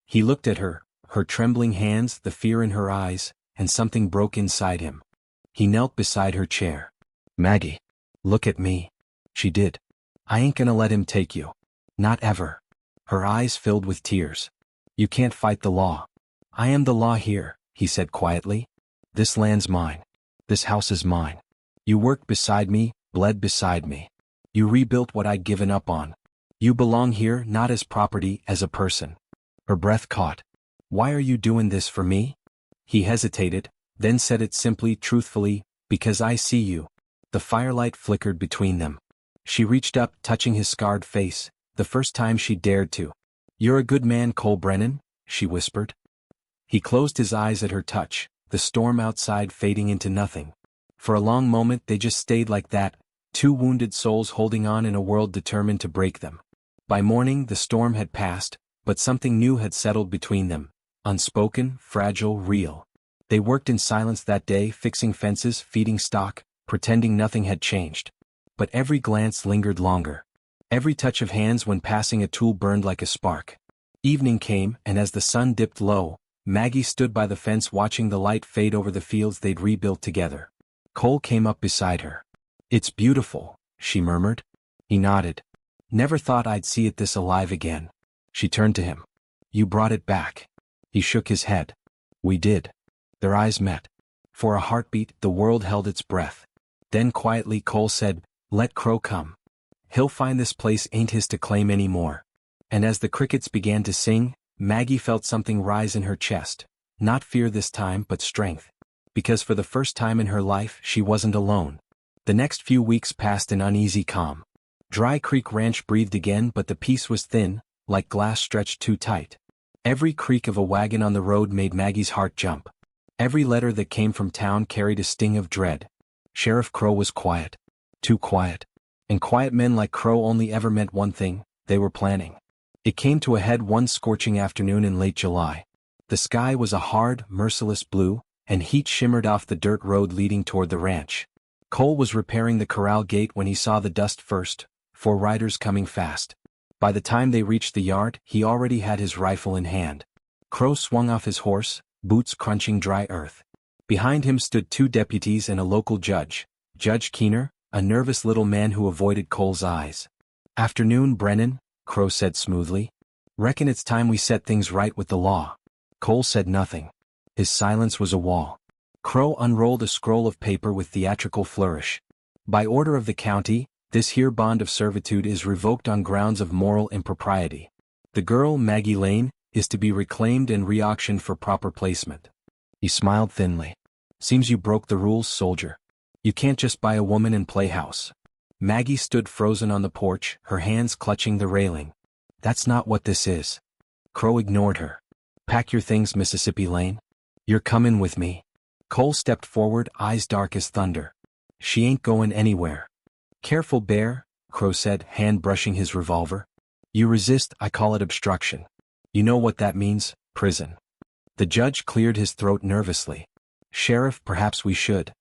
He looked at her, her trembling hands, the fear in her eyes, and something broke inside him. He knelt beside her chair. "Maggie, look at me." She did. "I ain't gonna let him take you. Not ever." Her eyes filled with tears. "You can't fight the law." "I am the law here," he said quietly. "This land's mine. This house is mine. You worked beside me, bled beside me. You rebuilt what I'd given up on. You belong here not as property, as a person." Her breath caught. "Why are you doing this for me?" He hesitated, then said it simply, truthfully, "Because I see you." The firelight flickered between them. She reached up, touching his scarred face, the first time she dared to. "You're a good man, Cole Brennan," she whispered. He closed his eyes at her touch, the storm outside fading into nothing. For a long moment they just stayed like that, 2 wounded souls holding on in a world determined to break them. By morning the storm had passed, but something new had settled between them, unspoken, fragile, real. They worked in silence that day, fixing fences, feeding stock, pretending nothing had changed. But every glance lingered longer. Every touch of hands when passing a tool burned like a spark. Evening came, and as the sun dipped low, Maggie stood by the fence watching the light fade over the fields they'd rebuilt together. Cole came up beside her. "It's beautiful," she murmured. He nodded. "Never thought I'd see it this alive again." She turned to him. "You brought it back." He shook his head. "We did." Their eyes met. For a heartbeat, the world held its breath. Then quietly Cole said, "Let Crowe come. He'll find this place ain't his to claim anymore." And as the crickets began to sing, Maggie felt something rise in her chest. Not fear this time, but strength. Because for the first time in her life, she wasn't alone. The next few weeks passed in uneasy calm. Dry Creek Ranch breathed again, but the peace was thin, like glass stretched too tight. Every creak of a wagon on the road made Maggie's heart jump. Every letter that came from town carried a sting of dread. Sheriff Crowe was quiet. Too quiet. And quiet men like Crowe only ever meant one thing: they were planning. It came to a head one scorching afternoon in late July. The sky was a hard, merciless blue, and heat shimmered off the dirt road leading toward the ranch. Cole was repairing the corral gate when he saw the dust first, 4 riders coming fast. By the time they reached the yard, he already had his rifle in hand. Crowe swung off his horse, boots crunching dry earth. Behind him stood 2 deputies and a local judge, Judge Keener, a nervous little man who avoided Cole's eyes. "Afternoon, Brennan," Crowe said smoothly. "Reckon it's time we set things right with the law." Cole said nothing. His silence was a wall. Crowe unrolled a scroll of paper with theatrical flourish. By order of the county, this here bond of servitude is revoked on grounds of moral impropriety. The girl, Maggie Lane, is to be reclaimed and re-auctioned for proper placement. He smiled thinly. Seems you broke the rules, soldier. You can't just buy a woman and play house. Maggie stood frozen on the porch, her hands clutching the railing. That's not what this is. Crowe ignored her. Pack your things, Mississippi Lane. You're comin' with me. Cole stepped forward, eyes dark as thunder. She ain't going anywhere. Careful, Bear, Crowe said, hand brushing his revolver. You resist, I call it obstruction. You know what that means, prison. The judge cleared his throat nervously. Sheriff, perhaps we should.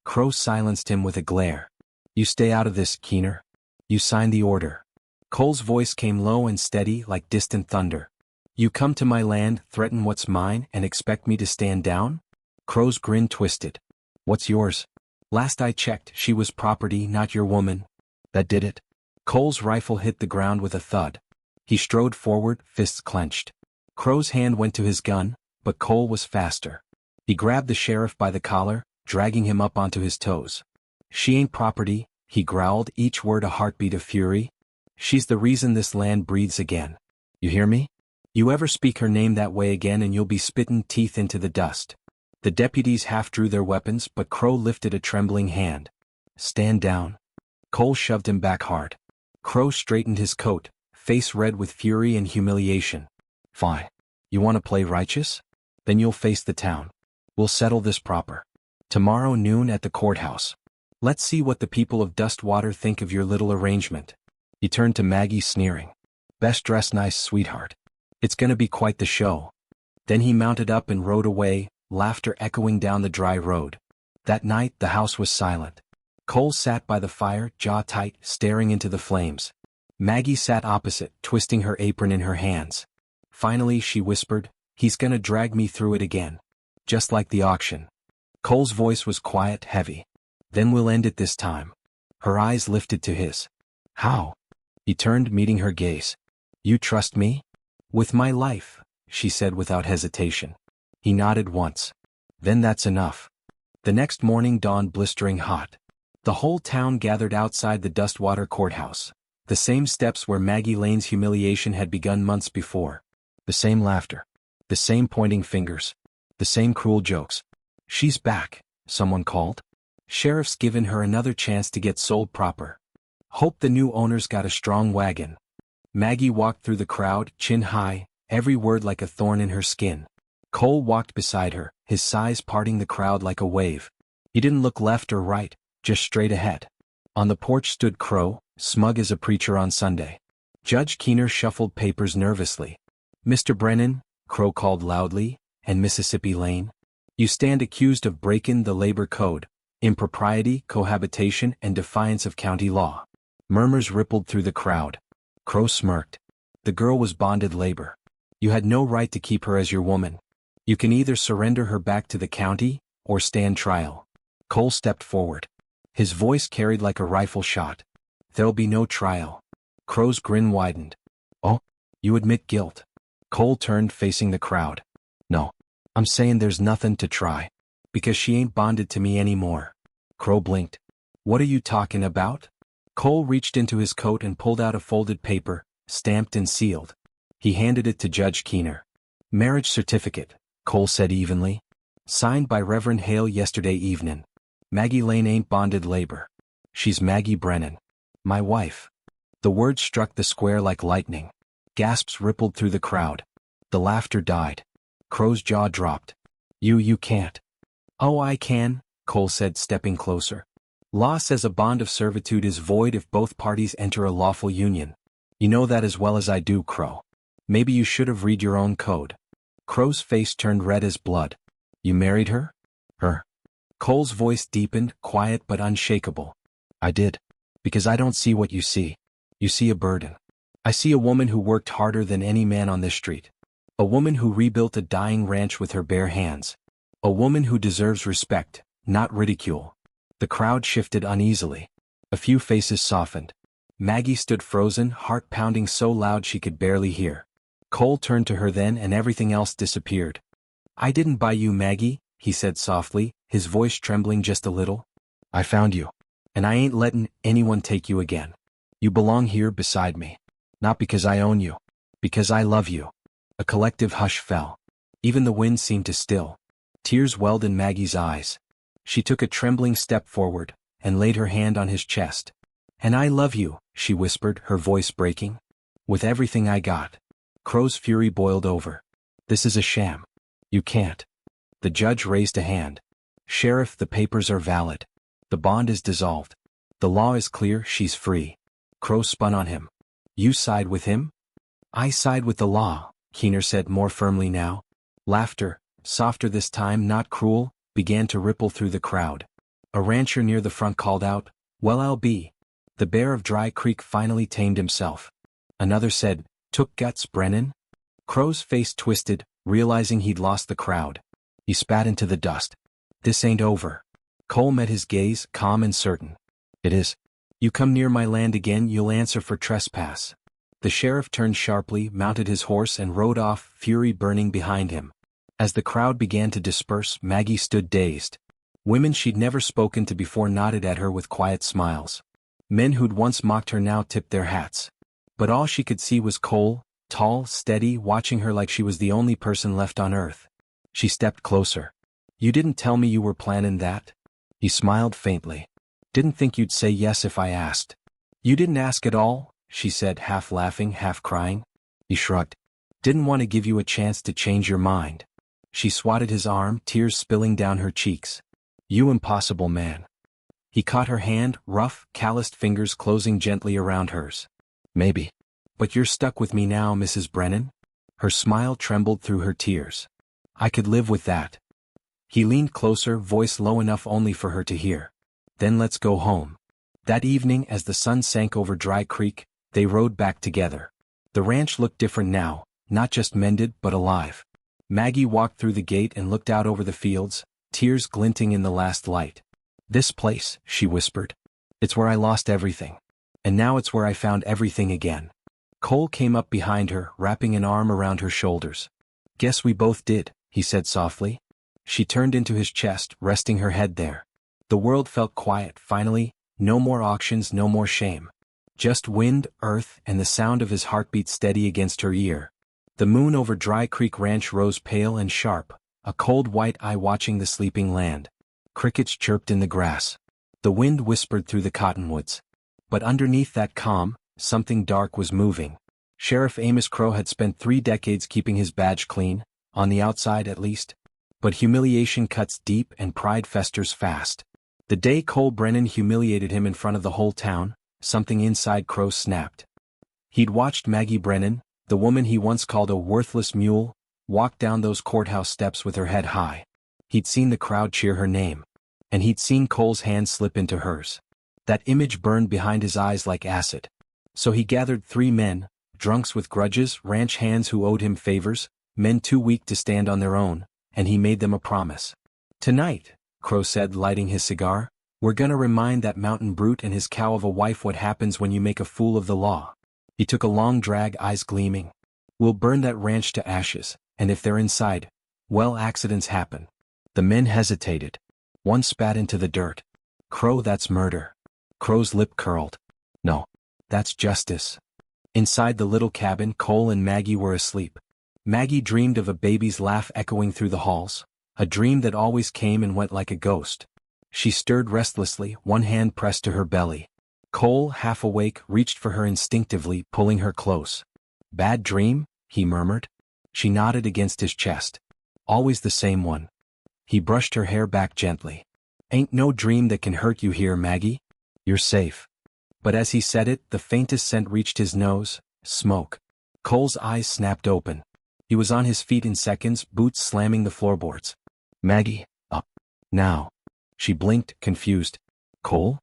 Crowe silenced him with a glare. You stay out of this, Keener. You signed the order. Cole's voice came low and steady like distant thunder. You come to my land, threaten what's mine, and expect me to stand down? Crowe's grin twisted. What's yours? Last I checked, she was property, not your woman. That did it. Cole's rifle hit the ground with a thud. He strode forward, fists clenched. Crowe's hand went to his gun, but Cole was faster. He grabbed the sheriff by the collar, dragging him up onto his toes. She ain't property, he growled, each word a heartbeat of fury. She's the reason this land breathes again. You hear me? You ever speak her name that way again and you'll be spittin' teeth into the dust. The deputies half drew their weapons, but Crowe lifted a trembling hand. Stand down. Cole shoved him back hard. Crowe straightened his coat, face red with fury and humiliation. Fine. You want to play righteous? Then you'll face the town. We'll settle this proper. Tomorrow noon at the courthouse. Let's see what the people of Dustwater think of your little arrangement. He turned to Maggie, sneering. Best dressed nice, sweetheart. It's gonna be quite the show. Then he mounted up and rode away, laughter echoing down the dry road. That night the house was silent. Cole sat by the fire, jaw tight, staring into the flames. Maggie sat opposite, twisting her apron in her hands. Finally she whispered, He's gonna drag me through it again. Just like the auction. Cole's voice was quiet, heavy. Then we'll end it this time. Her eyes lifted to his. How? He turned, meeting her gaze. You trust me? With my life, she said without hesitation. He nodded once. Then that's enough. The next morning dawned blistering hot. The whole town gathered outside the Dustwater courthouse. The same steps where Maggie Lane's humiliation had begun months before. The same laughter. The same pointing fingers. The same cruel jokes. She's back, someone called. Sheriff's given her another chance to get sold proper. Hope the new owner's got a strong wagon. Maggie walked through the crowd, chin high, every word like a thorn in her skin. Cole walked beside her, his sighs parting the crowd like a wave. He didn't look left or right, just straight ahead. On the porch stood Crowe, smug as a preacher on Sunday. Judge Keener shuffled papers nervously. Mr. Brennan, Crowe called loudly, and Mississippi Lane. You stand accused of breaking the labor code, impropriety, cohabitation, and defiance of county law. Murmurs rippled through the crowd. Crowe smirked. The girl was bonded labor. You had no right to keep her as your woman. You can either surrender her back to the county, or stand trial. Cole stepped forward. His voice carried like a rifle shot. There'll be no trial. Crowe's grin widened. Oh, you admit guilt. Cole turned, facing the crowd. No. I'm saying there's nothing to try. Because she ain't bonded to me anymore. Crowe blinked. What are you talking about? Cole reached into his coat and pulled out a folded paper, stamped and sealed. He handed it to Judge Keener. Marriage certificate, Cole said evenly. Signed by Reverend Hale yesterday evening. Maggie Lane ain't bonded labor. She's Maggie Brennan. My wife. The words struck the square like lightning. Gasps rippled through the crowd. The laughter died. Crowe's jaw dropped. You can't. Oh, I can, Cole said, stepping closer. Law says a bond of servitude is void if both parties enter a lawful union. You know that as well as I do, Crowe. Maybe you should have read your own code. Crowe's face turned red as blood. You married her? Her. Cole's voice deepened, quiet but unshakable. I did. Because I don't see what you see. You see a burden. I see a woman who worked harder than any man on this street. A woman who rebuilt a dying ranch with her bare hands. A woman who deserves respect, not ridicule. The crowd shifted uneasily. A few faces softened. Maggie stood frozen, heart pounding so loud she could barely hear. Cole turned to her then and everything else disappeared. I didn't buy you, Maggie, he said softly, his voice trembling just a little. I found you. And I ain't lettin' anyone take you again. You belong here beside me. Not because I own you. Because I love you." A collective hush fell. Even the wind seemed to still. Tears welled in Maggie's eyes. She took a trembling step forward, and laid her hand on his chest. "And I love you," she whispered, her voice breaking. "With everything I got." Crowe's fury boiled over. "This is a sham. You can't." The judge raised a hand. "Sheriff, the papers are valid. The bond is dissolved. The law is clear, she's free." Crowe spun on him. "You side with him?" "I side with the law," Keener said more firmly now. Laughter, softer this time, not cruel, began to ripple through the crowd. A rancher near the front called out, "Well, I'll be." The bear of Dry Creek finally tamed himself. Another said, "Took guts, Brennan?" Crowe's face twisted, realizing he'd lost the crowd. He spat into the dust. "This ain't over." Cole met his gaze, calm and certain. "It is. You come near my land again, you'll answer for trespass." The sheriff turned sharply, mounted his horse and rode off, fury burning behind him. As the crowd began to disperse, Maggie stood dazed. Women she'd never spoken to before nodded at her with quiet smiles. Men who'd once mocked her now tipped their hats. But all she could see was Cole, tall, steady, watching her like she was the only person left on earth. She stepped closer. "You didn't tell me you were planning that?" He smiled faintly. "Didn't think you'd say yes if I asked." "You didn't ask at all," she said, half laughing, half crying. He shrugged. "Didn't want to give you a chance to change your mind." She swatted his arm, tears spilling down her cheeks. "You impossible man." He caught her hand, rough, calloused fingers closing gently around hers. "Maybe. But you're stuck with me now, Mrs. Brennan?" Her smile trembled through her tears. "I could live with that." He leaned closer, voice low enough only for her to hear. "Then let's go home." That evening, as the sun sank over Dry Creek, they rode back together. The ranch looked different now, not just mended but alive. Maggie walked through the gate and looked out over the fields, tears glinting in the last light. "This place," she whispered. "It's where I lost everything. And now it's where I found everything again." Cole came up behind her, wrapping an arm around her shoulders. "Guess we both did," he said softly. She turned into his chest, resting her head there. The world felt quiet, finally, no more auctions, no more shame. Just wind, earth, and the sound of his heartbeat steady against her ear. The moon over Dry Creek Ranch rose pale and sharp, a cold white eye watching the sleeping land. Crickets chirped in the grass. The wind whispered through the cottonwoods. But underneath that calm, something dark was moving. Sheriff Amos Crowe had spent 3 decades keeping his badge clean, on the outside at least. But humiliation cuts deep and pride festers fast. The day Cole Brennan humiliated him in front of the whole town, something inside Crowe snapped. He'd watched Maggie Brennan, the woman he once called a worthless mule, walk down those courthouse steps with her head high. He'd seen the crowd cheer her name. And he'd seen Cole's hand slip into hers. That image burned behind his eyes like acid. So he gathered 3 men, drunks with grudges, ranch hands who owed him favors, men too weak to stand on their own, and he made them a promise. "Tonight," Crowe said, lighting his cigar, "we're gonna remind that mountain brute and his cow of a wife what happens when you make a fool of the law." He took a long drag, eyes gleaming. "We'll burn that ranch to ashes, and if they're inside, well, accidents happen." The men hesitated. One spat into the dirt. "Crowe, that's murder." Crowe's lip curled. "No. That's justice." Inside the little cabin, Cole and Maggie were asleep. Maggie dreamed of a baby's laugh echoing through the halls, a dream that always came and went like a ghost. She stirred restlessly, one hand pressed to her belly. Cole, half awake, reached for her instinctively, pulling her close. "Bad dream?" he murmured. She nodded against his chest. "Always the same one." He brushed her hair back gently. "Ain't no dream that can hurt you here, Maggie. You're safe." But as he said it, the faintest scent reached his nose, smoke. Cole's eyes snapped open. He was on his feet in seconds, boots slamming the floorboards. "Maggie, up. Now." She blinked, confused. "Cole?"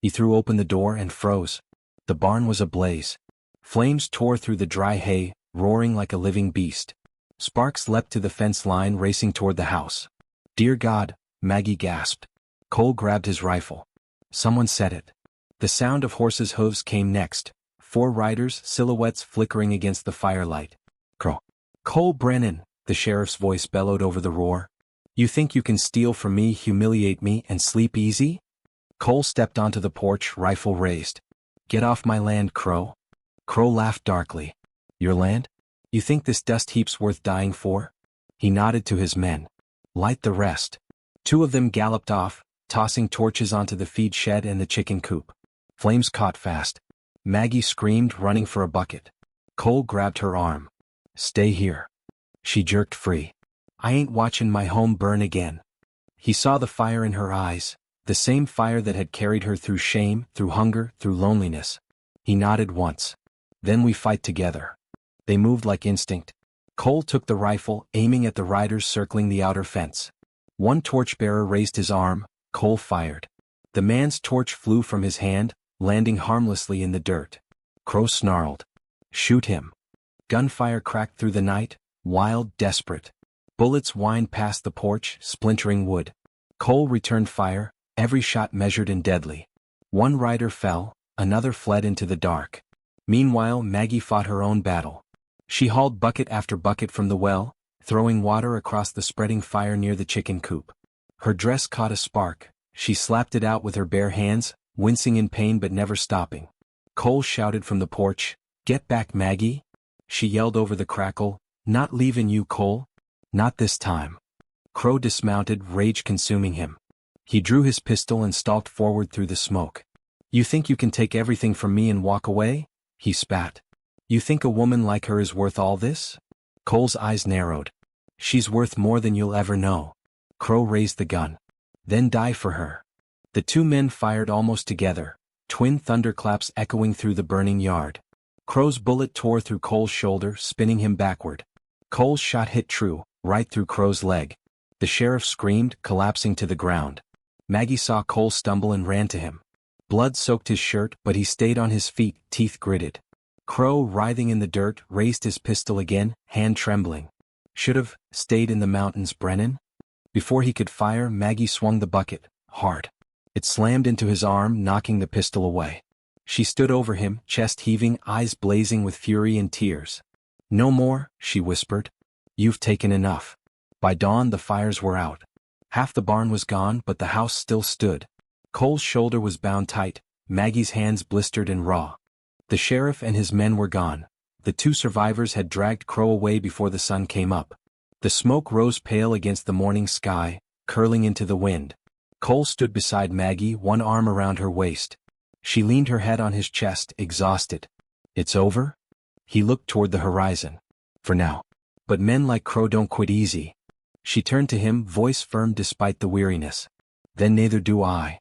He threw open the door and froze. The barn was ablaze. Flames tore through the dry hay, roaring like a living beast. Sparks leapt to the fence line, racing toward the house. "Dear God," Maggie gasped. Cole grabbed his rifle. Someone said it. The sound of horses' hooves came next, 4 riders, silhouettes flickering against the firelight. "Crowe." "Cole Brennan," the sheriff's voice bellowed over the roar. "You think you can steal from me, humiliate me, and sleep easy?" Cole stepped onto the porch, rifle raised. "Get off my land, Crowe." Crowe laughed darkly. "Your land? You think this dust heap's worth dying for?" He nodded to his men. "Light the rest." Two of them galloped off, tossing torches onto the feed shed and the chicken coop. Flames caught fast. Maggie screamed, running for a bucket. Cole grabbed her arm. "Stay here." She jerked free. "I ain't watching my home burn again." He saw the fire in her eyes, the same fire that had carried her through shame, through hunger, through loneliness. He nodded once. "Then we fight together." They moved like instinct. Cole took the rifle, aiming at the riders circling the outer fence. One torchbearer raised his arm. Cole fired. The man's torch flew from his hand, landing harmlessly in the dirt. Crowe snarled. "Shoot him." Gunfire cracked through the night, wild, desperate. Bullets whined past the porch, splintering wood. Cole returned fire, every shot measured and deadly. One rider fell, another fled into the dark. Meanwhile, Maggie fought her own battle. She hauled bucket after bucket from the well, throwing water across the spreading fire near the chicken coop. Her dress caught a spark. She slapped it out with her bare hands, wincing in pain but never stopping. Cole shouted from the porch, "Get back, Maggie!" She yelled over the crackle, "Not leaving you, Cole. Not this time." Crowe dismounted, rage consuming him. He drew his pistol and stalked forward through the smoke. "You think you can take everything from me and walk away?" he spat. "You think a woman like her is worth all this?" Cole's eyes narrowed. "She's worth more than you'll ever know." Crowe raised the gun. "Then die for her." The two men fired almost together, twin thunderclaps echoing through the burning yard. Crowe's bullet tore through Cole's shoulder, spinning him backward. Cole's shot hit true, right through Crowe's leg. The sheriff screamed, collapsing to the ground. Maggie saw Cole stumble and ran to him. Blood soaked his shirt, but he stayed on his feet, teeth gritted. Crowe, writhing in the dirt, raised his pistol again, hand trembling. "Should've stayed in the mountains, Brennan." Before he could fire, Maggie swung the bucket, hard. It slammed into his arm, knocking the pistol away. She stood over him, chest heaving, eyes blazing with fury and tears. "No more," she whispered. "You've taken enough." By dawn the fires were out. Half the barn was gone, but the house still stood. Cole's shoulder was bound tight, Maggie's hands blistered and raw. The sheriff and his men were gone. The two survivors had dragged Crowe away before the sun came up. The smoke rose pale against the morning sky, curling into the wind. Cole stood beside Maggie, one arm around her waist. She leaned her head on his chest, exhausted. "It's over?" He looked toward the horizon. "For now. But men like Crowe don't quit easy." She turned to him, voice firm despite the weariness. "Then neither do I."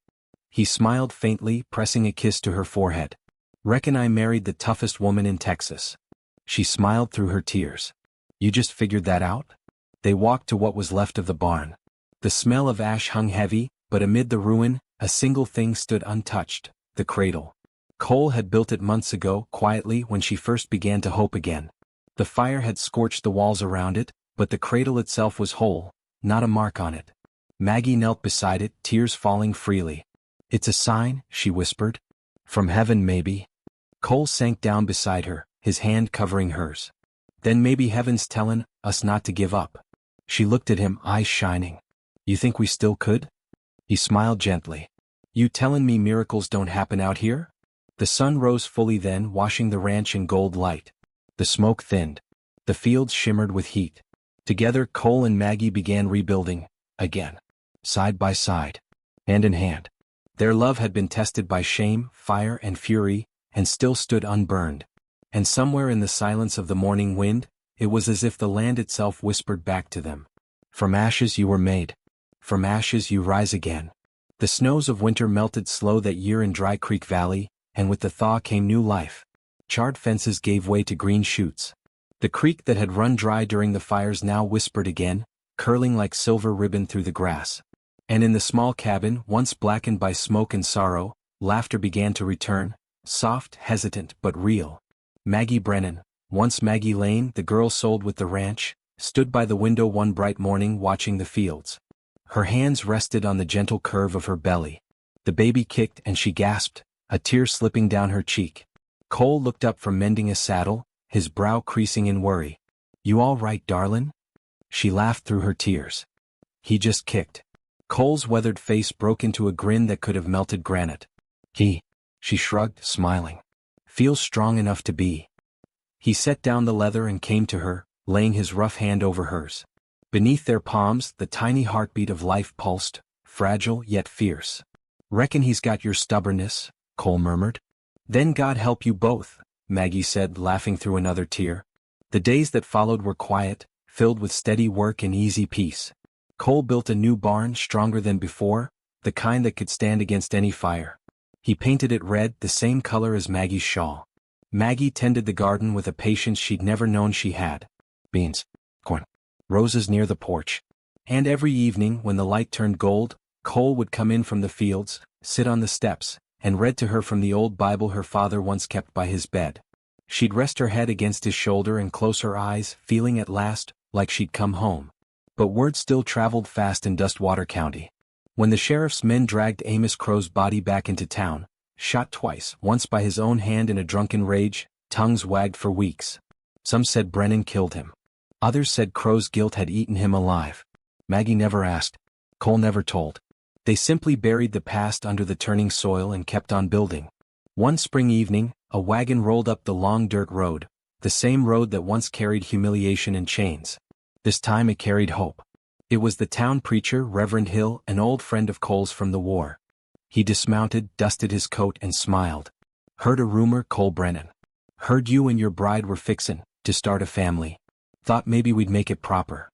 He smiled faintly, pressing a kiss to her forehead. "Reckon I married the toughest woman in Texas." She smiled through her tears. "You just figured that out?" They walked to what was left of the barn. The smell of ash hung heavy, but amid the ruin, a single thing stood untouched, the cradle. Cole had built it months ago, quietly, when she first began to hope again. The fire had scorched the walls around it, but the cradle itself was whole, not a mark on it. Maggie knelt beside it, tears falling freely. "It's a sign," she whispered. "From heaven, maybe." Cole sank down beside her, his hand covering hers. "Then maybe heaven's tellin' us not to give up." She looked at him, eyes shining. "You think we still could?" He smiled gently. "You tellin' me miracles don't happen out here?" The sun rose fully then, washing the ranch in gold light. The smoke thinned. The fields shimmered with heat. Together Cole and Maggie began rebuilding, again. Side by side. Hand in hand. Their love had been tested by shame, fire, and fury, and still stood unburned. And somewhere in the silence of the morning wind, it was as if the land itself whispered back to them. "From ashes you were made. From ashes you rise again." The snows of winter melted slow that year in Dry Creek Valley, and with the thaw came new life. Charred fences gave way to green shoots. The creek that had run dry during the fires now whispered again, curling like silver ribbon through the grass. And in the small cabin, once blackened by smoke and sorrow, laughter began to return, soft, hesitant, but real. Maggie Brennan, once Maggie Lane, the girl sold with the ranch, stood by the window one bright morning watching the fields. Her hands rested on the gentle curve of her belly. The baby kicked and she gasped, a tear slipping down her cheek. Cole looked up from mending a saddle, his brow creasing in worry. "You all right, darlin'?" She laughed through her tears. "He just kicked." Cole's weathered face broke into a grin that could have melted granite. She shrugged, smiling. Feels strong enough to be. He set down the leather and came to her, laying his rough hand over hers. Beneath their palms, the tiny heartbeat of life pulsed, fragile yet fierce. Reckon he's got your stubbornness, Cole murmured. Then God help you both, Maggie said, laughing through another tear. The days that followed were quiet, filled with steady work and easy peace. Cole built a new barn stronger than before, the kind that could stand against any fire. He painted it red, the same color as Maggie's shawl. Maggie tended the garden with a patience she'd never known she had. Beans, corn, roses near the porch. And every evening, when the light turned gold, Cole would come in from the fields, sit on the steps, and read to her from the old Bible her father once kept by his bed. She'd rest her head against his shoulder and close her eyes, feeling at last like she'd come home. But word still traveled fast in Dustwater County. When the sheriff's men dragged Amos Crowe's body back into town, shot twice, once by his own hand in a drunken rage, tongues wagged for weeks. Some said Brennan killed him. Others said Crowe's guilt had eaten him alive. Maggie never asked. Cole never told. They simply buried the past under the turning soil and kept on building. One spring evening, a wagon rolled up the long dirt road, the same road that once carried humiliation and chains. This time it carried hope. It was the town preacher, Reverend Hill, an old friend of Cole's from the war. He dismounted, dusted his coat, and smiled. Heard a rumor, Cole Brennan. Heard you and your bride were fixin' to start a family. Thought maybe we'd make it proper.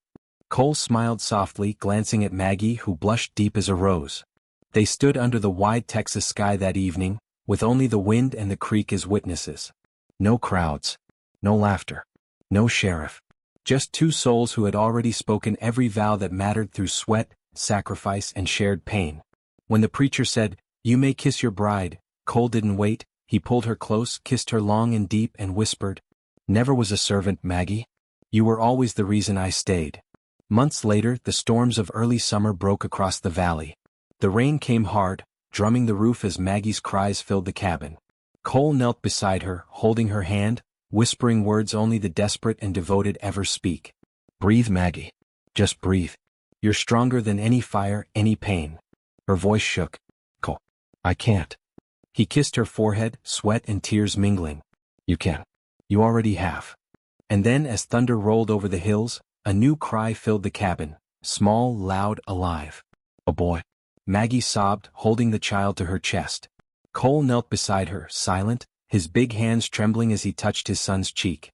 Cole smiled softly, glancing at Maggie, who blushed deep as a rose. They stood under the wide Texas sky that evening, with only the wind and the creek as witnesses. No crowds. No laughter. No sheriff. Just two souls who had already spoken every vow that mattered through sweat, sacrifice, and shared pain. When the preacher said, "You may kiss your bride," Cole didn't wait. He pulled her close, kissed her long and deep, and whispered, "Never was a servant, Maggie. You were always the reason I stayed." Months later, the storms of early summer broke across the valley. The rain came hard, drumming the roof as Maggie's cries filled the cabin. Cole knelt beside her, holding her hand, whispering words only the desperate and devoted ever speak. "Breathe, Maggie. Just breathe. You're stronger than any fire, any pain." Her voice shook. "Cole, I can't." He kissed her forehead, sweat and tears mingling. "You can. You already have." And then, as thunder rolled over the hills, a new cry filled the cabin, small, loud, alive. "A boy." Maggie sobbed, holding the child to her chest. Cole knelt beside her, silent, his big hands trembling as he touched his son's cheek.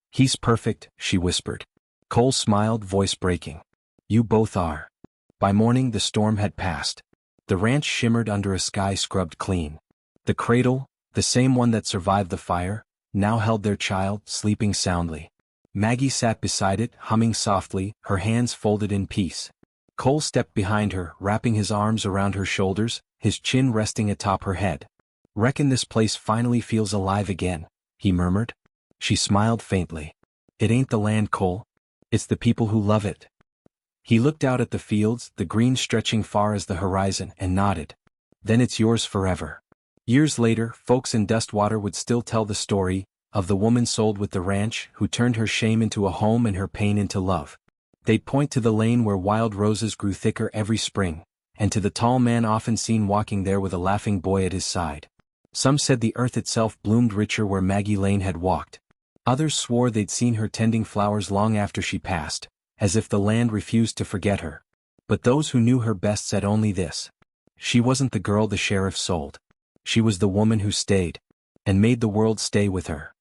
"He's perfect," she whispered. Cole smiled, voice breaking. "You both are." By morning the storm had passed. The ranch shimmered under a sky scrubbed clean. The cradle, the same one that survived the fire, now held their child, sleeping soundly. Maggie sat beside it, humming softly, her hands folded in peace. Cole stepped behind her, wrapping his arms around her shoulders, his chin resting atop her head. "Reckon this place finally feels alive again," he murmured. She smiled faintly. "It ain't the land, Cole. It's the people who love it." He looked out at the fields, the green stretching far as the horizon, and nodded. "Then it's yours forever." Years later, folks in Dustwater would still tell the story of the woman sold with the ranch who turned her shame into a home and her pain into love. They'd point to the lane where wild roses grew thicker every spring, and to the tall man often seen walking there with a laughing boy at his side. Some said the earth itself bloomed richer where Maggie Lane had walked. Others swore they'd seen her tending flowers long after she passed, as if the land refused to forget her. But those who knew her best said only this: she wasn't the girl the sheriff sold. She was the woman who stayed, and made the world stay with her.